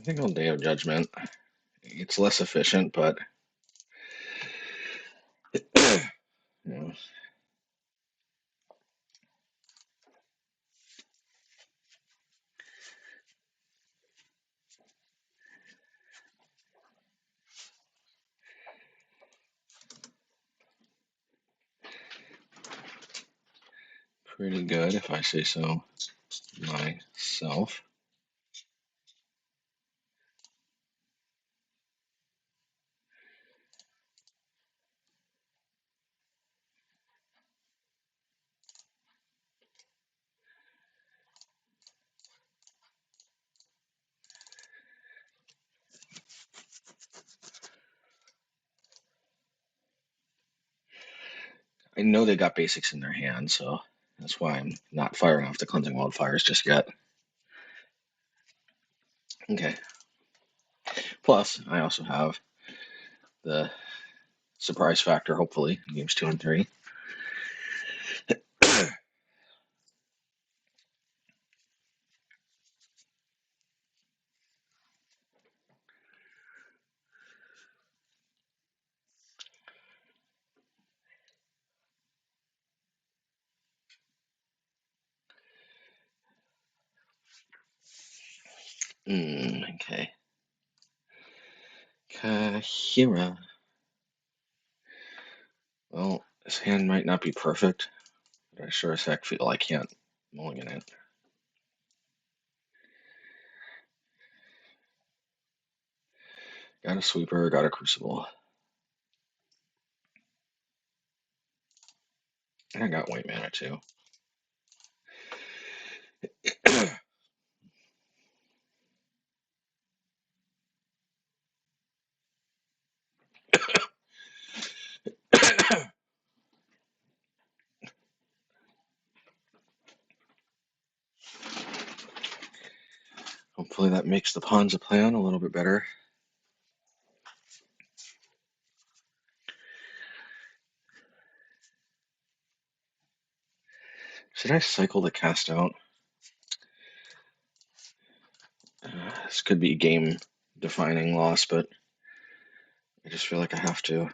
I think on Day of Judgment, it's less efficient, but you know, pretty good if I say so myself. I know they got basics in their hand, so that's why I'm not firing off the Cleansing Wildfires just yet. Okay. Plus, I also have the surprise factor, hopefully, in games 2 and 3. Okay. Kaheera. Well, his hand might not be perfect, but I sure as heck feel I can't mulligan it. Got a sweeper, got a crucible. And I got white mana too. Hopefully that makes the Ponza plan a little bit better. Should I cycle the cast out? This could be game defining loss, but I just feel like I have to.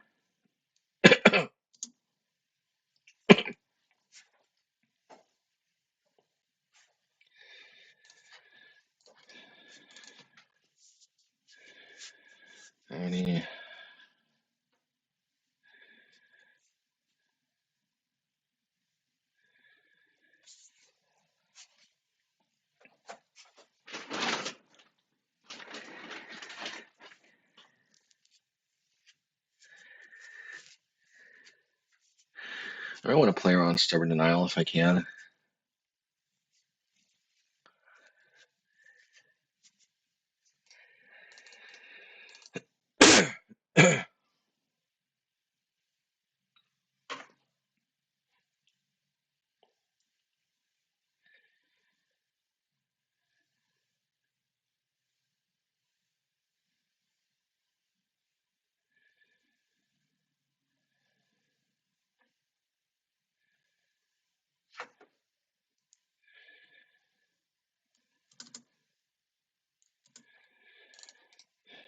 Any I want to play around Stubborn Denial if I can.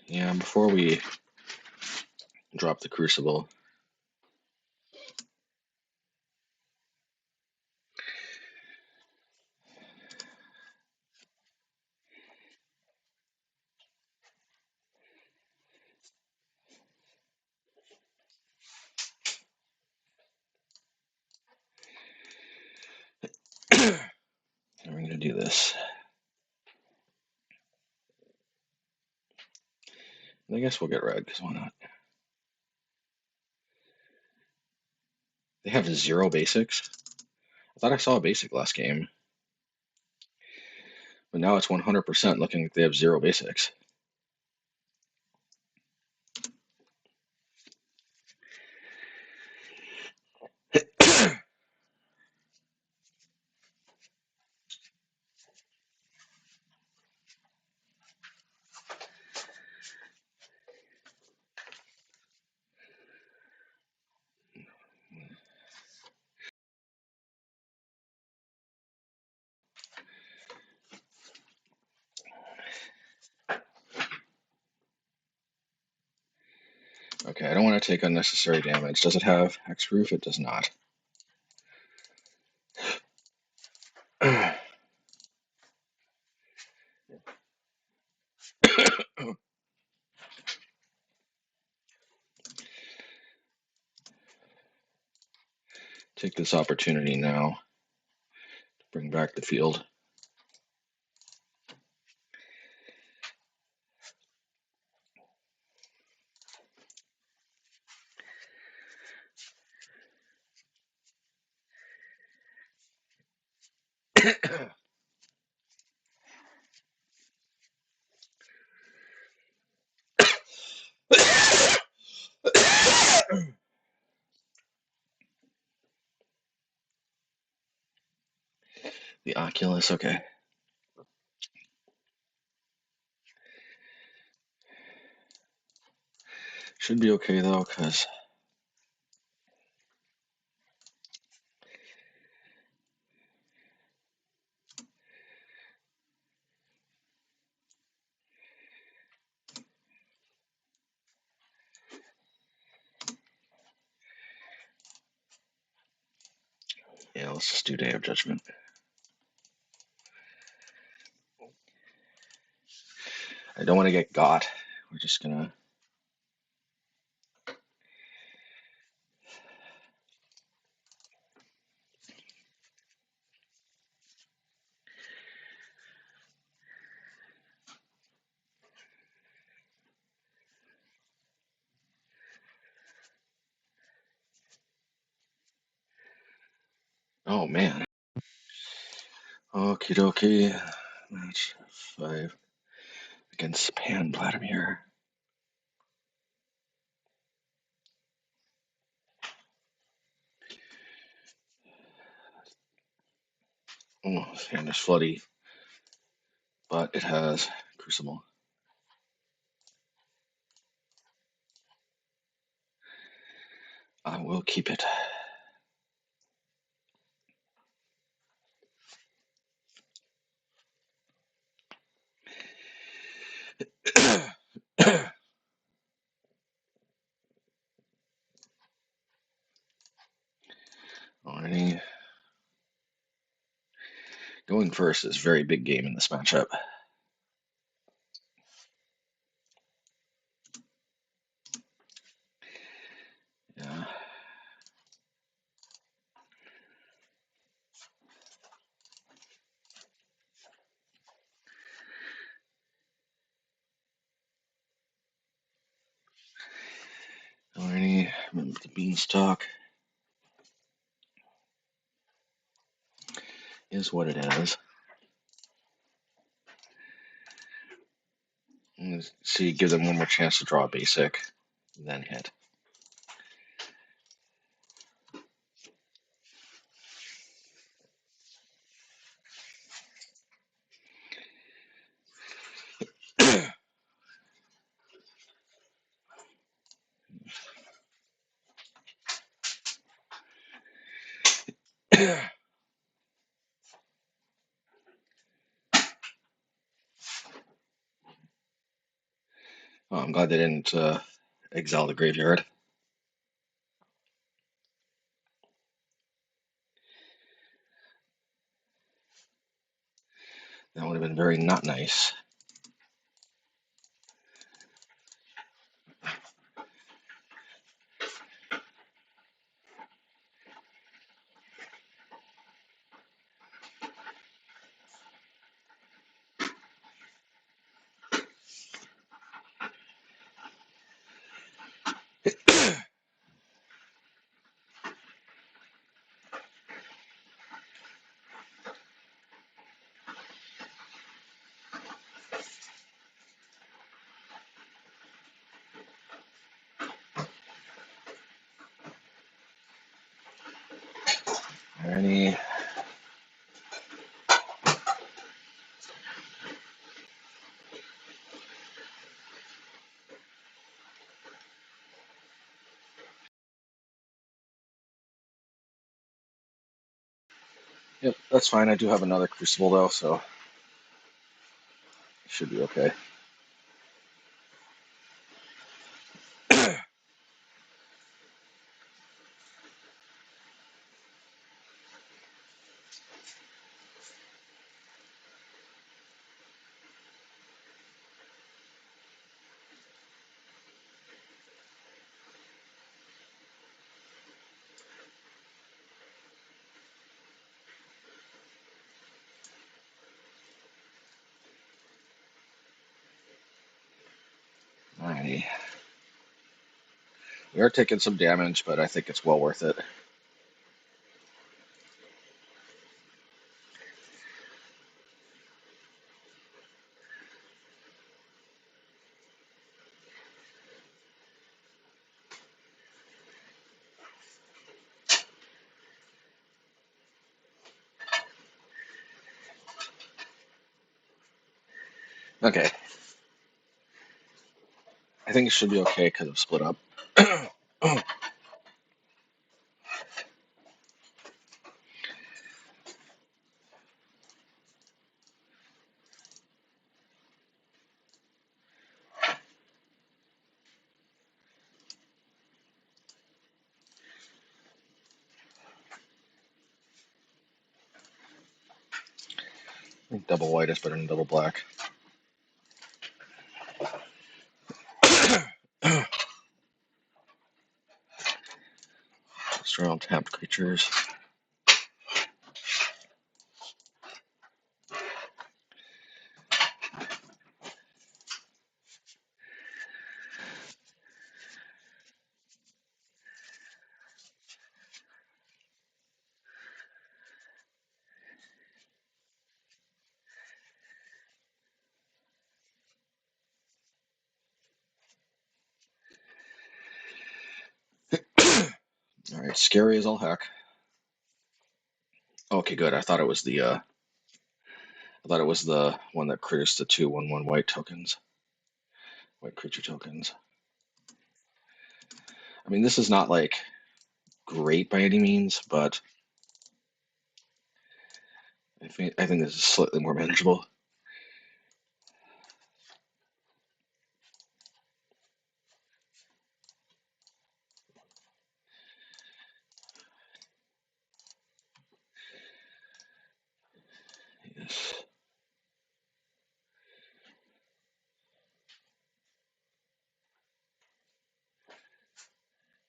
Yeah, before we drop the Crucible, I guess we'll get red, because why not? They have 0 basics? I thought I saw a basic last game. But now it's 100% looking like they have 0 basics. Okay, I don't want to take unnecessary damage. Does it have X-Roof? It does not. Take this opportunity now to bring back the field. The Oculus, okay. Should be okay though, because yeah, let's just do Day of Judgment. I don't want to get got. We're just gonna. Oh man. Okie dokie. Match 5 against Pan Vladimir. Oh, this hand is floody, but it has Crucible. I will keep it. Alrighty. Going first is a very big game in this matchup. Yeah. Alrighty. Remember the beanstalk is what it is. Let's see, give them one more chance to draw a basic, then hit. Oh, I'm glad they didn't exile the graveyard. That would have been very not nice. Alrighty. Yep, that's fine. I do have another Crucible though, so it should be okay. Alrighty. We are taking some damage, but I think it's well worth it. Okay. I think it should be okay because of split up. I think double white is better than double black. Destroy all tapped creatures. Alright, scary as all heck. Okay, good. I thought it was the one that clears the 2/1/1 white tokens. White creature tokens. I mean, this is not like great by any means, but I think this is slightly more manageable. Yes.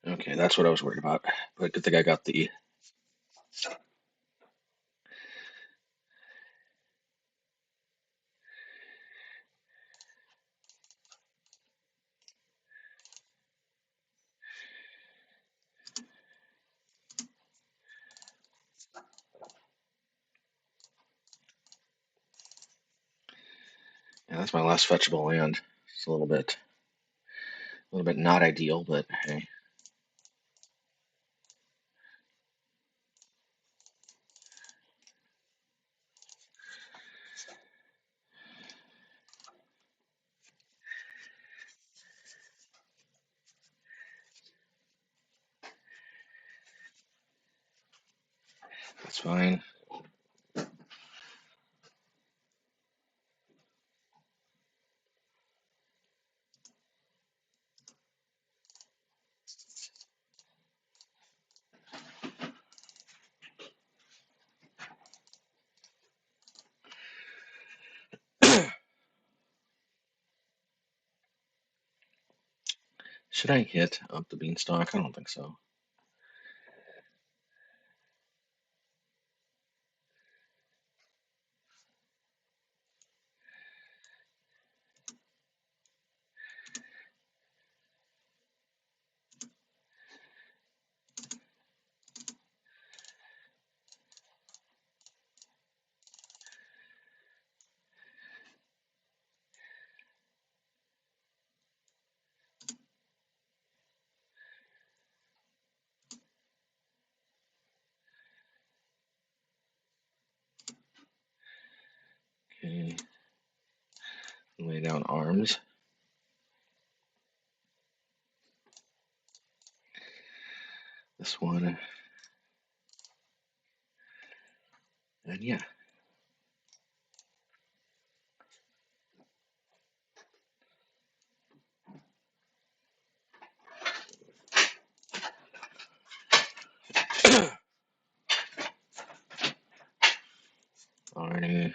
Okay, that's what I was worried about. But good thing I got the. Yeah, that's my last fetchable land. It's a little bit not ideal, but hey, that's fine. Should I hit up the beanstalk? I don't think so. Okay. Lay down arms. This one. And yeah. Alrighty.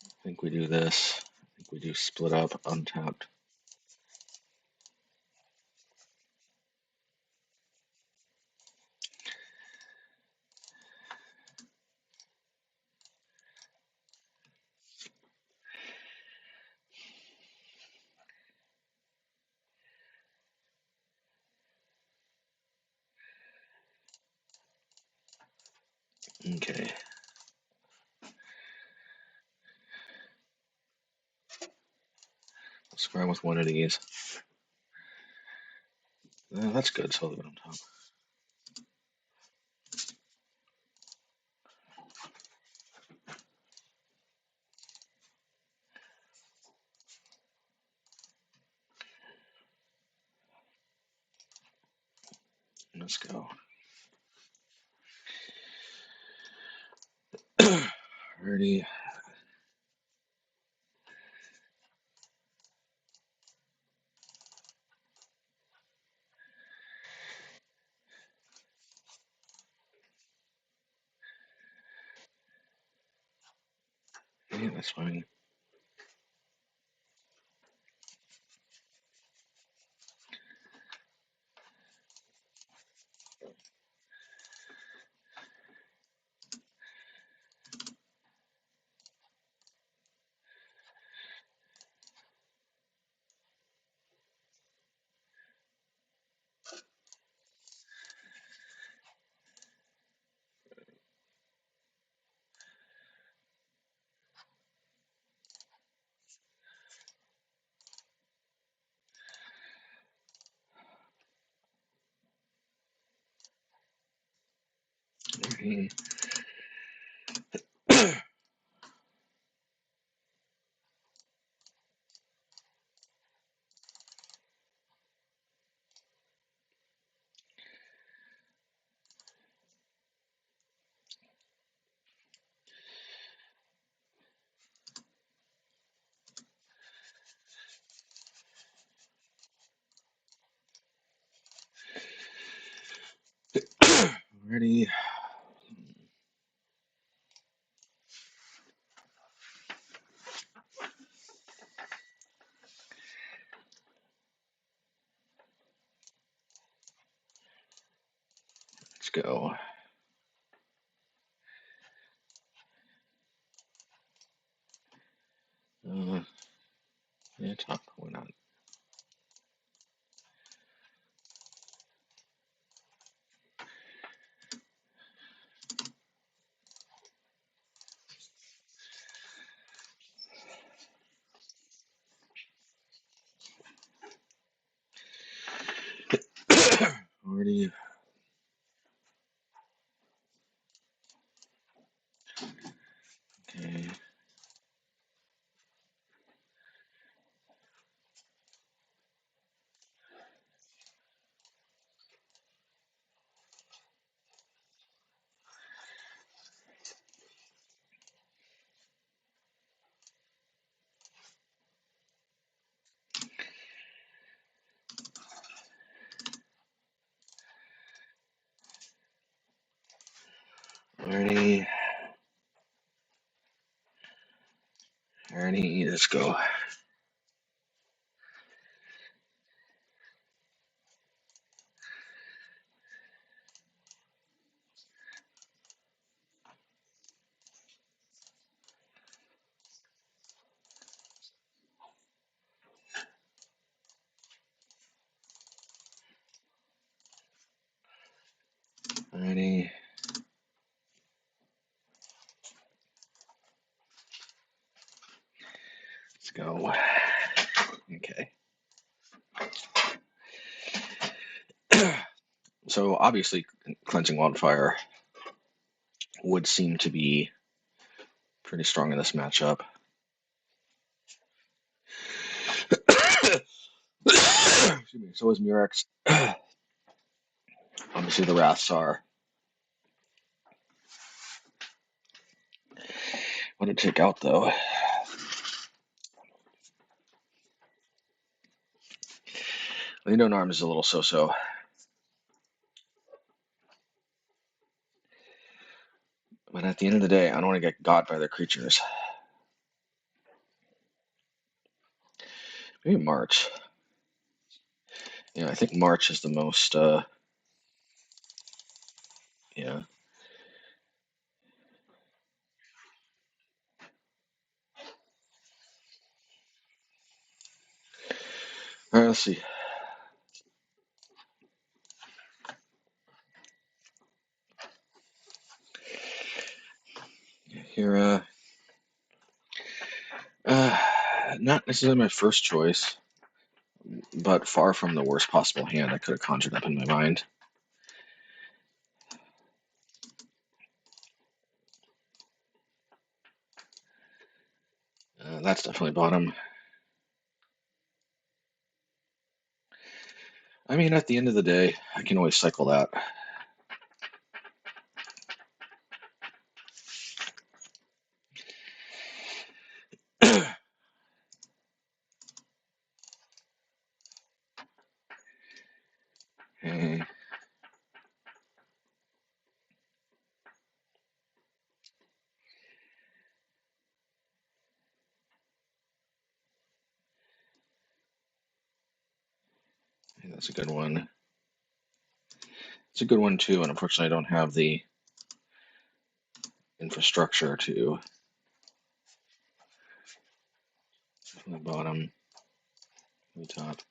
I think we do this. I think we do split up, untapped. Okay. Let's scry with one of these. That's good, so leave it on top. Let's go. Alrighty. Yeah, that's fine. Alrighty. Alrighty. Let's go. Yeah, top. Why not? Already. Okay. Alrighty. Alrighty. Let's go. Alrighty. Let's go. Okay. So obviously, Cleansing Wildfire would seem to be Pretty strong in this matchup. Excuse me. So is Mirrex. Obviously, the Wraths are. What to take out, though? Leaning Arms is a little so-so. But at the end of the day, I don't want to get got by their creatures. Maybe March. Yeah, I think March is the most, yeah. All right, let's see. Here, not necessarily my first choice, but far from the worst possible hand I could have conjured up in my mind. That's definitely bottom. I mean, at the end of the day, I can always cycle that. Hey. That's a good one. It's a good one, too, and unfortunately I don't have the infrastructure to from the bottom to the top.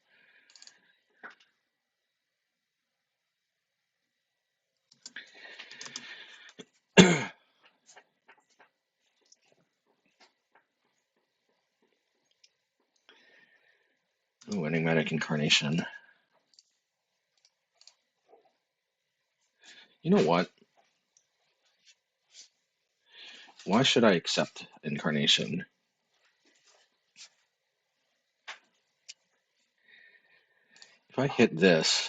Ooh, Enigmatic Incarnation. You know what? Why should I accept Incarnation? If I hit this...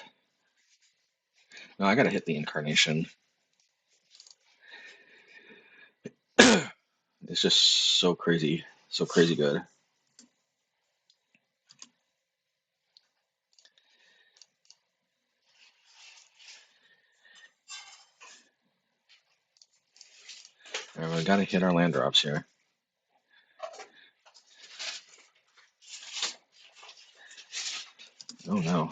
No, I gotta hit the Incarnation. It's just so crazy good. Alright, we gotta hit our land drops here. Oh no.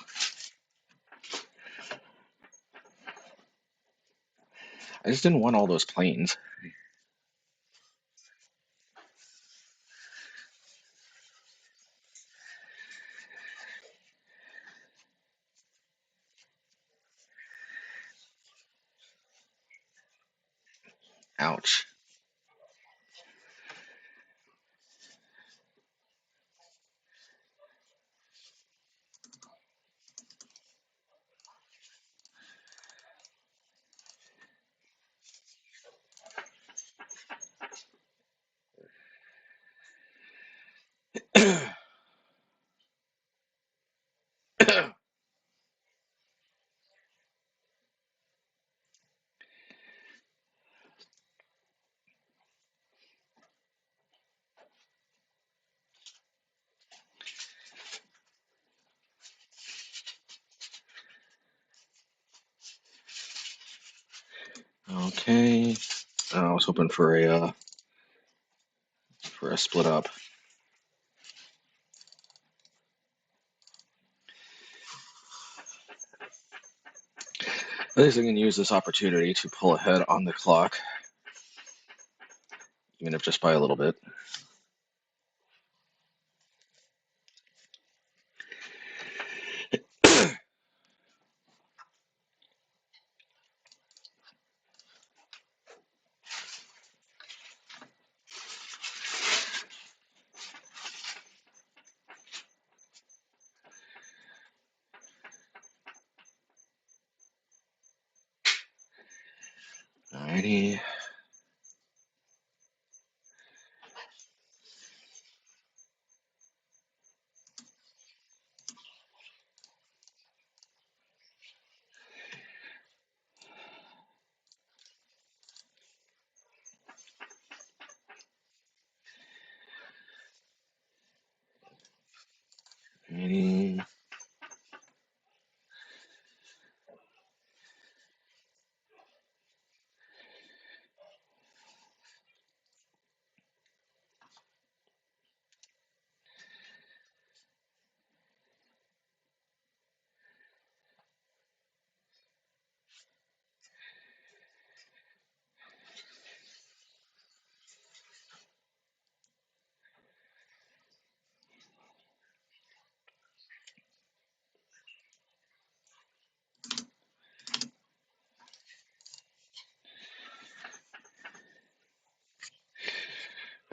I just didn't want all those planes. Ouch. Okay. I was hoping for a split up. At least I can use this opportunity to pull ahead on the clock, even if just by a little bit. Alrighty. Okay.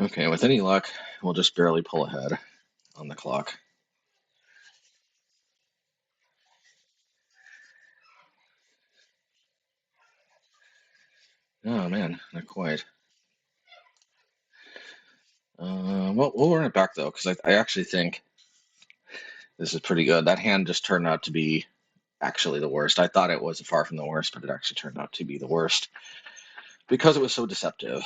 Okay, with any luck, we'll just barely pull ahead on the clock. Oh man, not quite. Well, we'll run it back though, because I actually think this is pretty good. That hand just turned out to be actually the worst. I thought it was far from the worst, but it actually turned out to be the worst because it was so deceptive.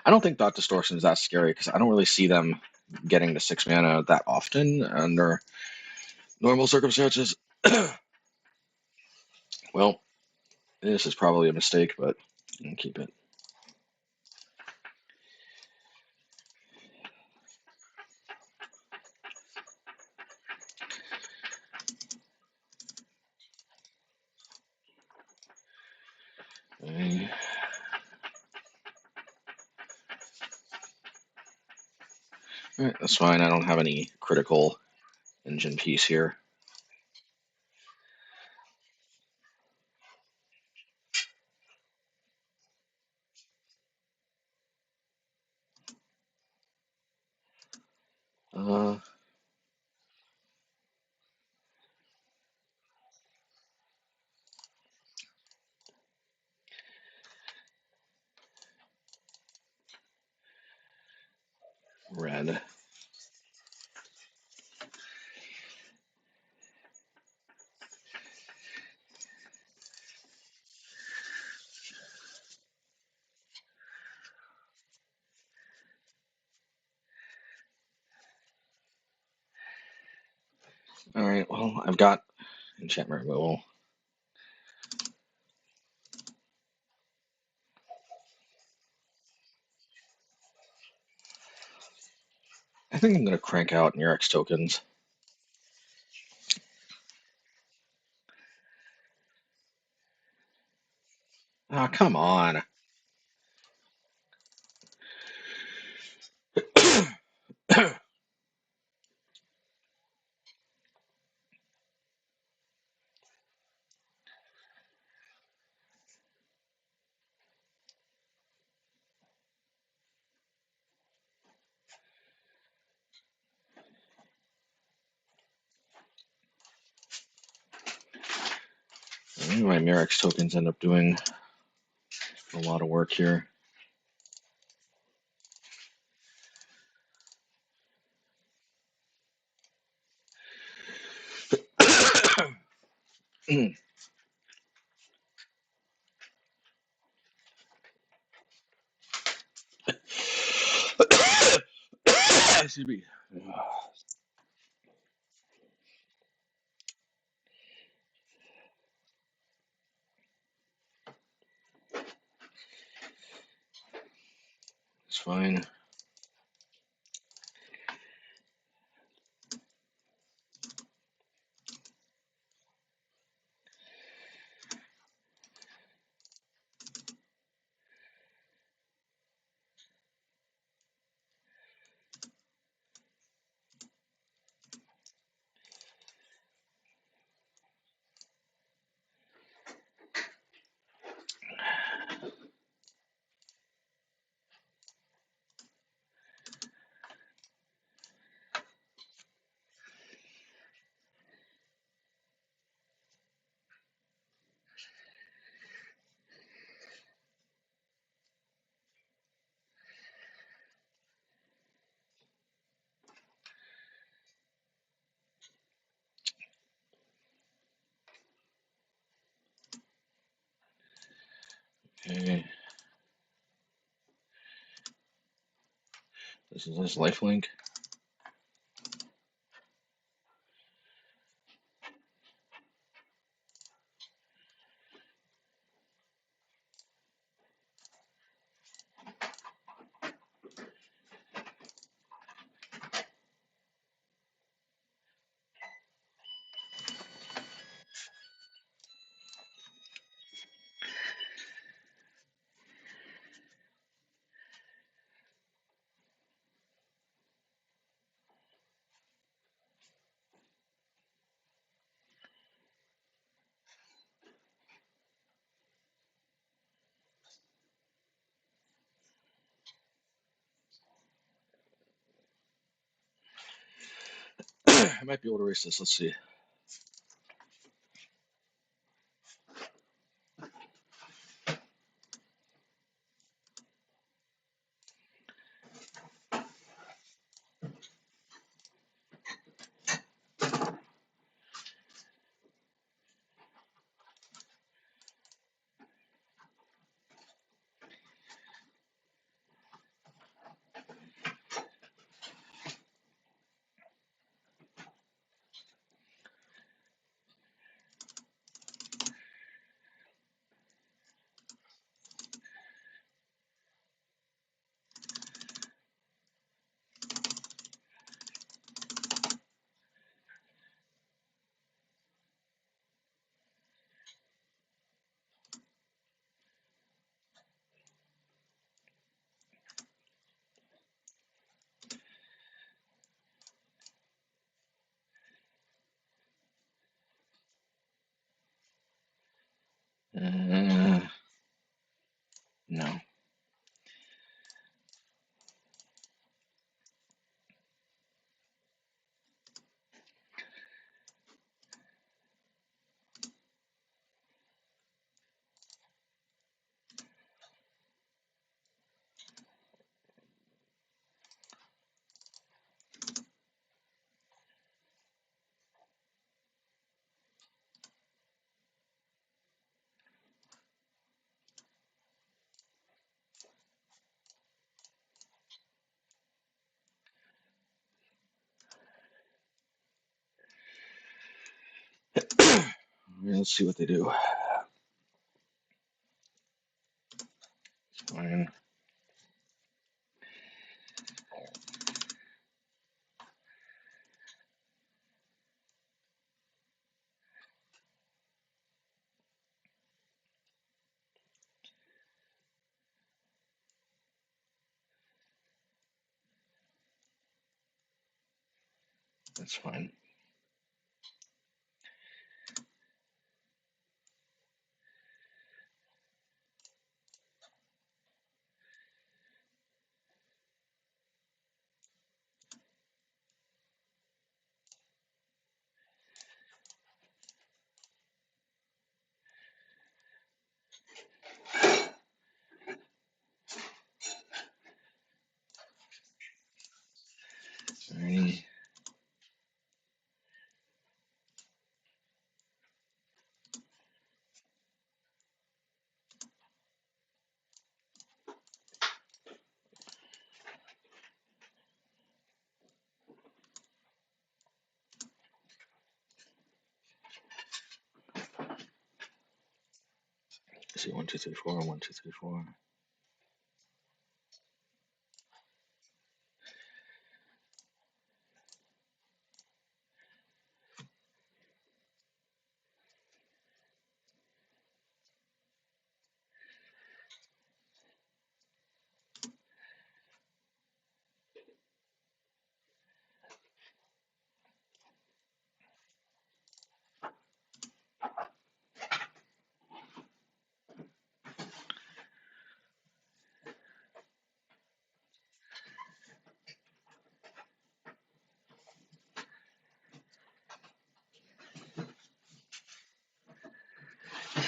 I don't think Thought Distortion is that scary because I don't really see them getting to 6 mana that often under normal circumstances. Well, this is probably a mistake, but I'll keep it. Okay. Alright, that's fine. I don't have any critical engine piece here. Uh, red. Alright, well, I've got enchantment removal. I think I'm going to crank out Mirrex tokens. Ah, oh, come on. Maybe my Mirrex tokens end up doing a lot of work here. Excuse me. It's fine. Okay. This is this lifelink. I might be able to erase this. Let's see. No. Let's see what they do. It's fine. That's fine. Alrighty. Let's see, 1, 2, 3, 4, 1, 2, 3, 4.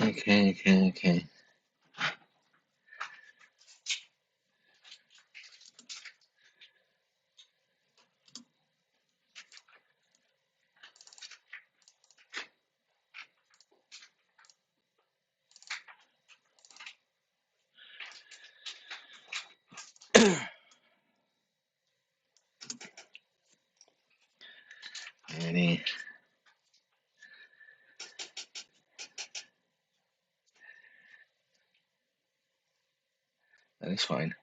Okay. Alrighty. That is fine.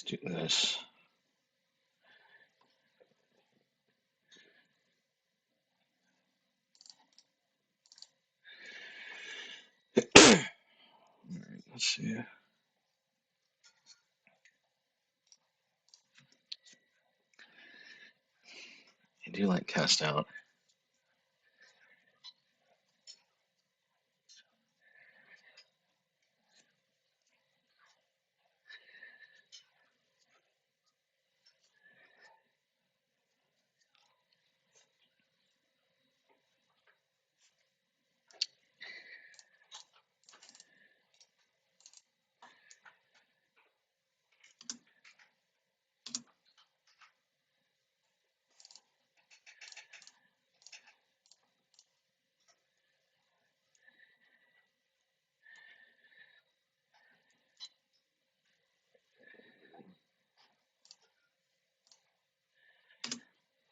Let's do this. Alright, let's see. I do like cast out.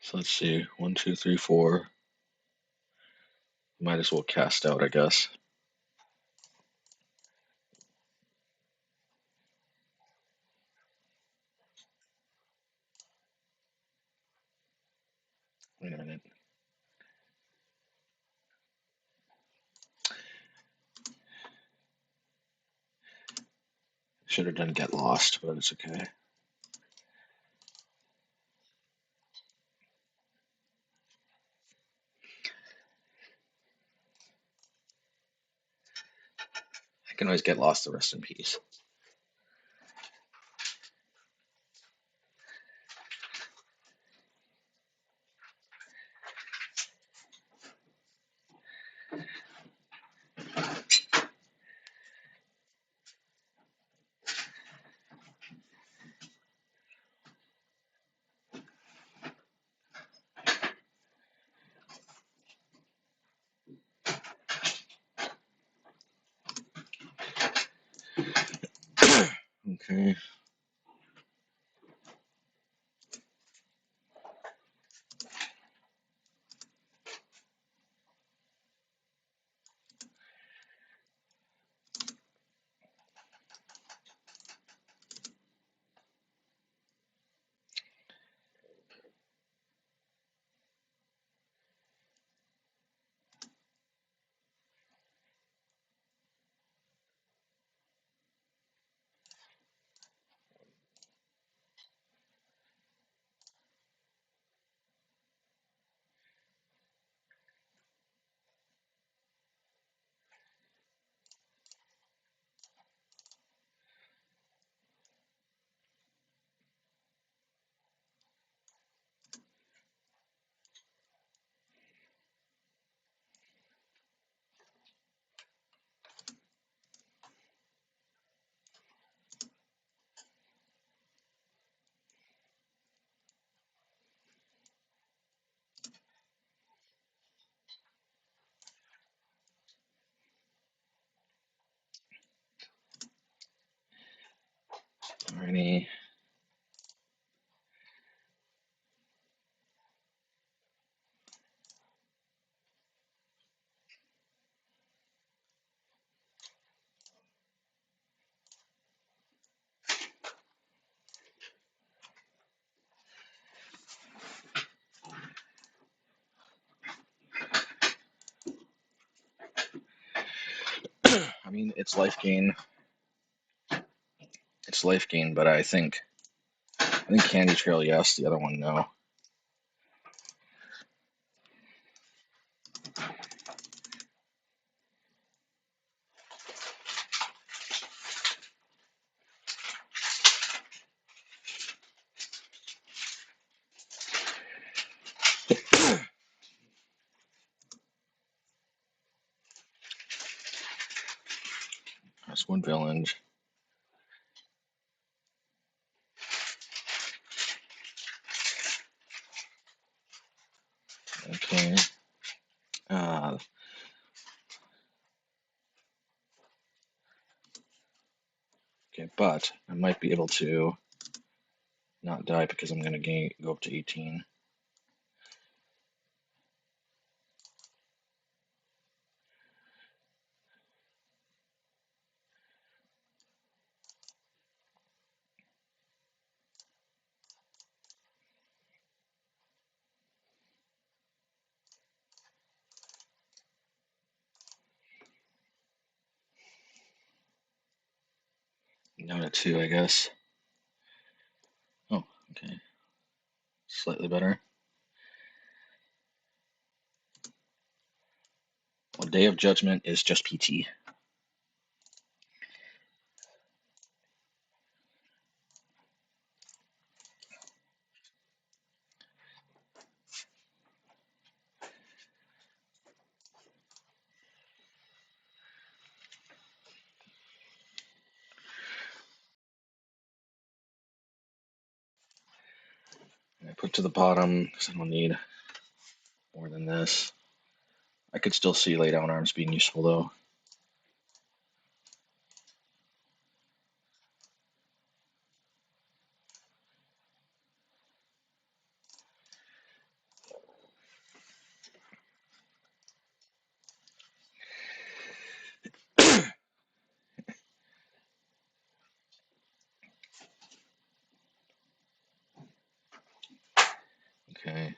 So let's see. 1, 2, 3, 4. Might as well cast out, I guess. Wait a minute. Should have done get lost, but it's okay. I can always get lost the rest in peace. Okay. Alrighty. I mean, it's life gain. It's life gain, but I think Candy Trail, yes. The other one, no. That's one villain. Okay. Uh, okay, but I might be able to not die because I'm going to go up to 18. Down to 2, I guess. Oh, okay. Slightly better. Well, Day of Judgment is just PT. I put to the bottom because I don't need more than this. I could still see lay down arms being useful though. Okay.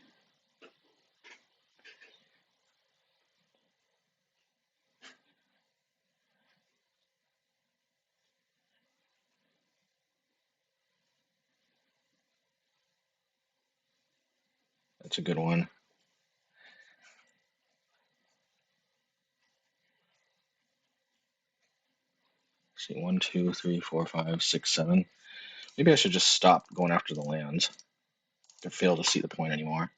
That's a good one. Let's see, 1, 2, 3, 4, 5, 6, 7. Maybe I should just stop going after the lands. I fail to see the point anymore.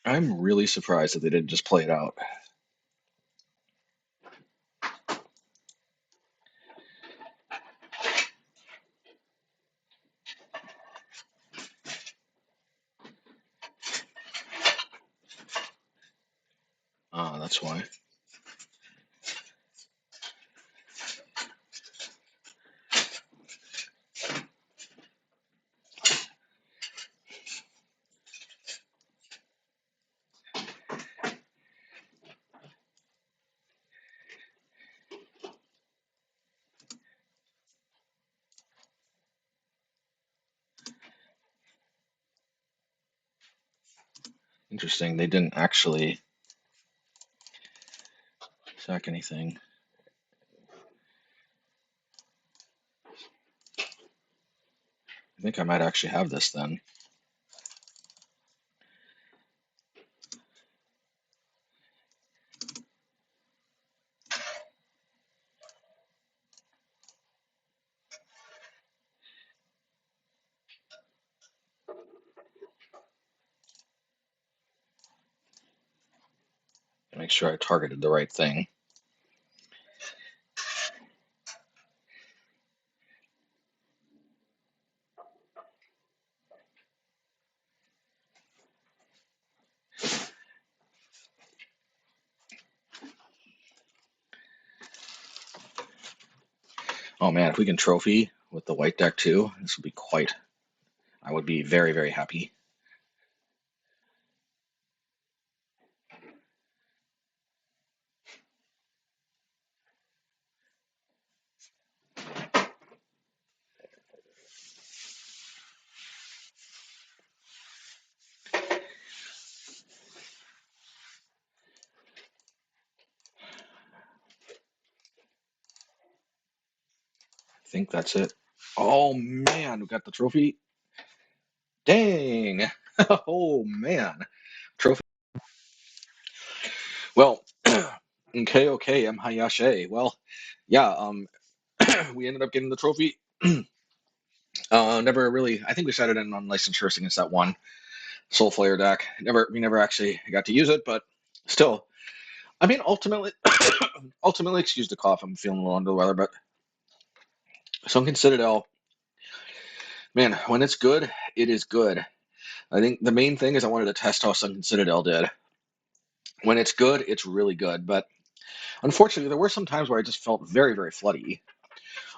I'm really surprised that they didn't just play it out. Ah, that's why. Interesting. They didn't actually sack anything. I think I might actually have this then. Make sure I targeted the right thing. Oh man, if we can trophy with the white deck too, this would be quite. I would be very, very happy. I think that's it. Oh man, we got the trophy. Dang. Oh man. Trophy. Well, okay, MHayashi. Well, yeah, we ended up getting the trophy. Never really, I think we set it in on licensure against that one Soulflayer deck. We never actually got to use it, but still, I mean, ultimately, excuse the cough, I'm feeling a little under the weather, but Sunken Citadel, man, when it's good, it is good. I think the main thing is I wanted to test how Sunken Citadel did. When it's good, it's really good, but unfortunately, there were some times where I just felt very, very floody.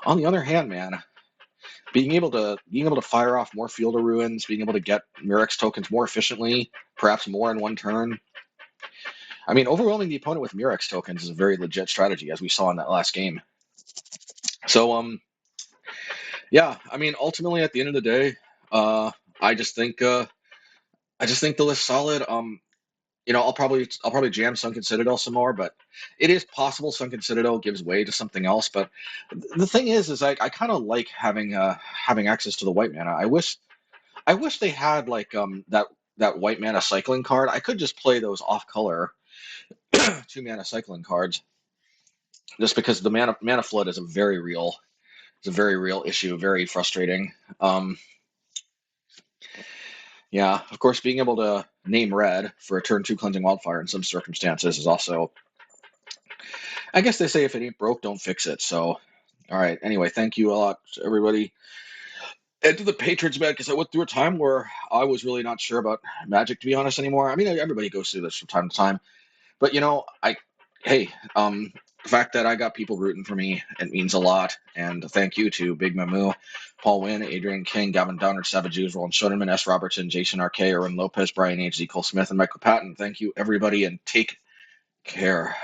On the other hand, man, being able to fire off more Field of Ruins, being able to get Mirrex tokens more efficiently, perhaps more in one turn. I mean, overwhelming the opponent with Mirrex tokens is a very legit strategy, as we saw in that last game. So, yeah, I mean, ultimately, at the end of the day, uh, I just think the list's solid. I'll probably jam Sunken Citadel some more, but it is possible Sunken Citadel gives way to something else. But the thing is I kind of like having access to the white mana. I wish they had like that white mana cycling card. I could just play those off color 2 mana cycling cards, just because the mana flood is a very real issue, very frustrating. Yeah, of course, being able to name red for a turn 2 Cleansing Wildfire in some circumstances is also, I guess they say if it ain't broke, don't fix it. So, all right. Anyway, thank you a lot, everybody. And to the patrons, man, because I went through a time where I was really not sure about Magic, to be honest, anymore. I mean, everybody goes through this from time to time. But, hey, the fact that I got people rooting for me, it means a lot. And thank you to Big Mamu, Paul Wynn, Adrian King, Gavin Downer, Savage Jews, Roland Schoenemann, S. Robertson, Jason R.K., Erwin Lopez, Brian H. Z. Cole Smith, and Michael Patton. Thank you, everybody, and take care.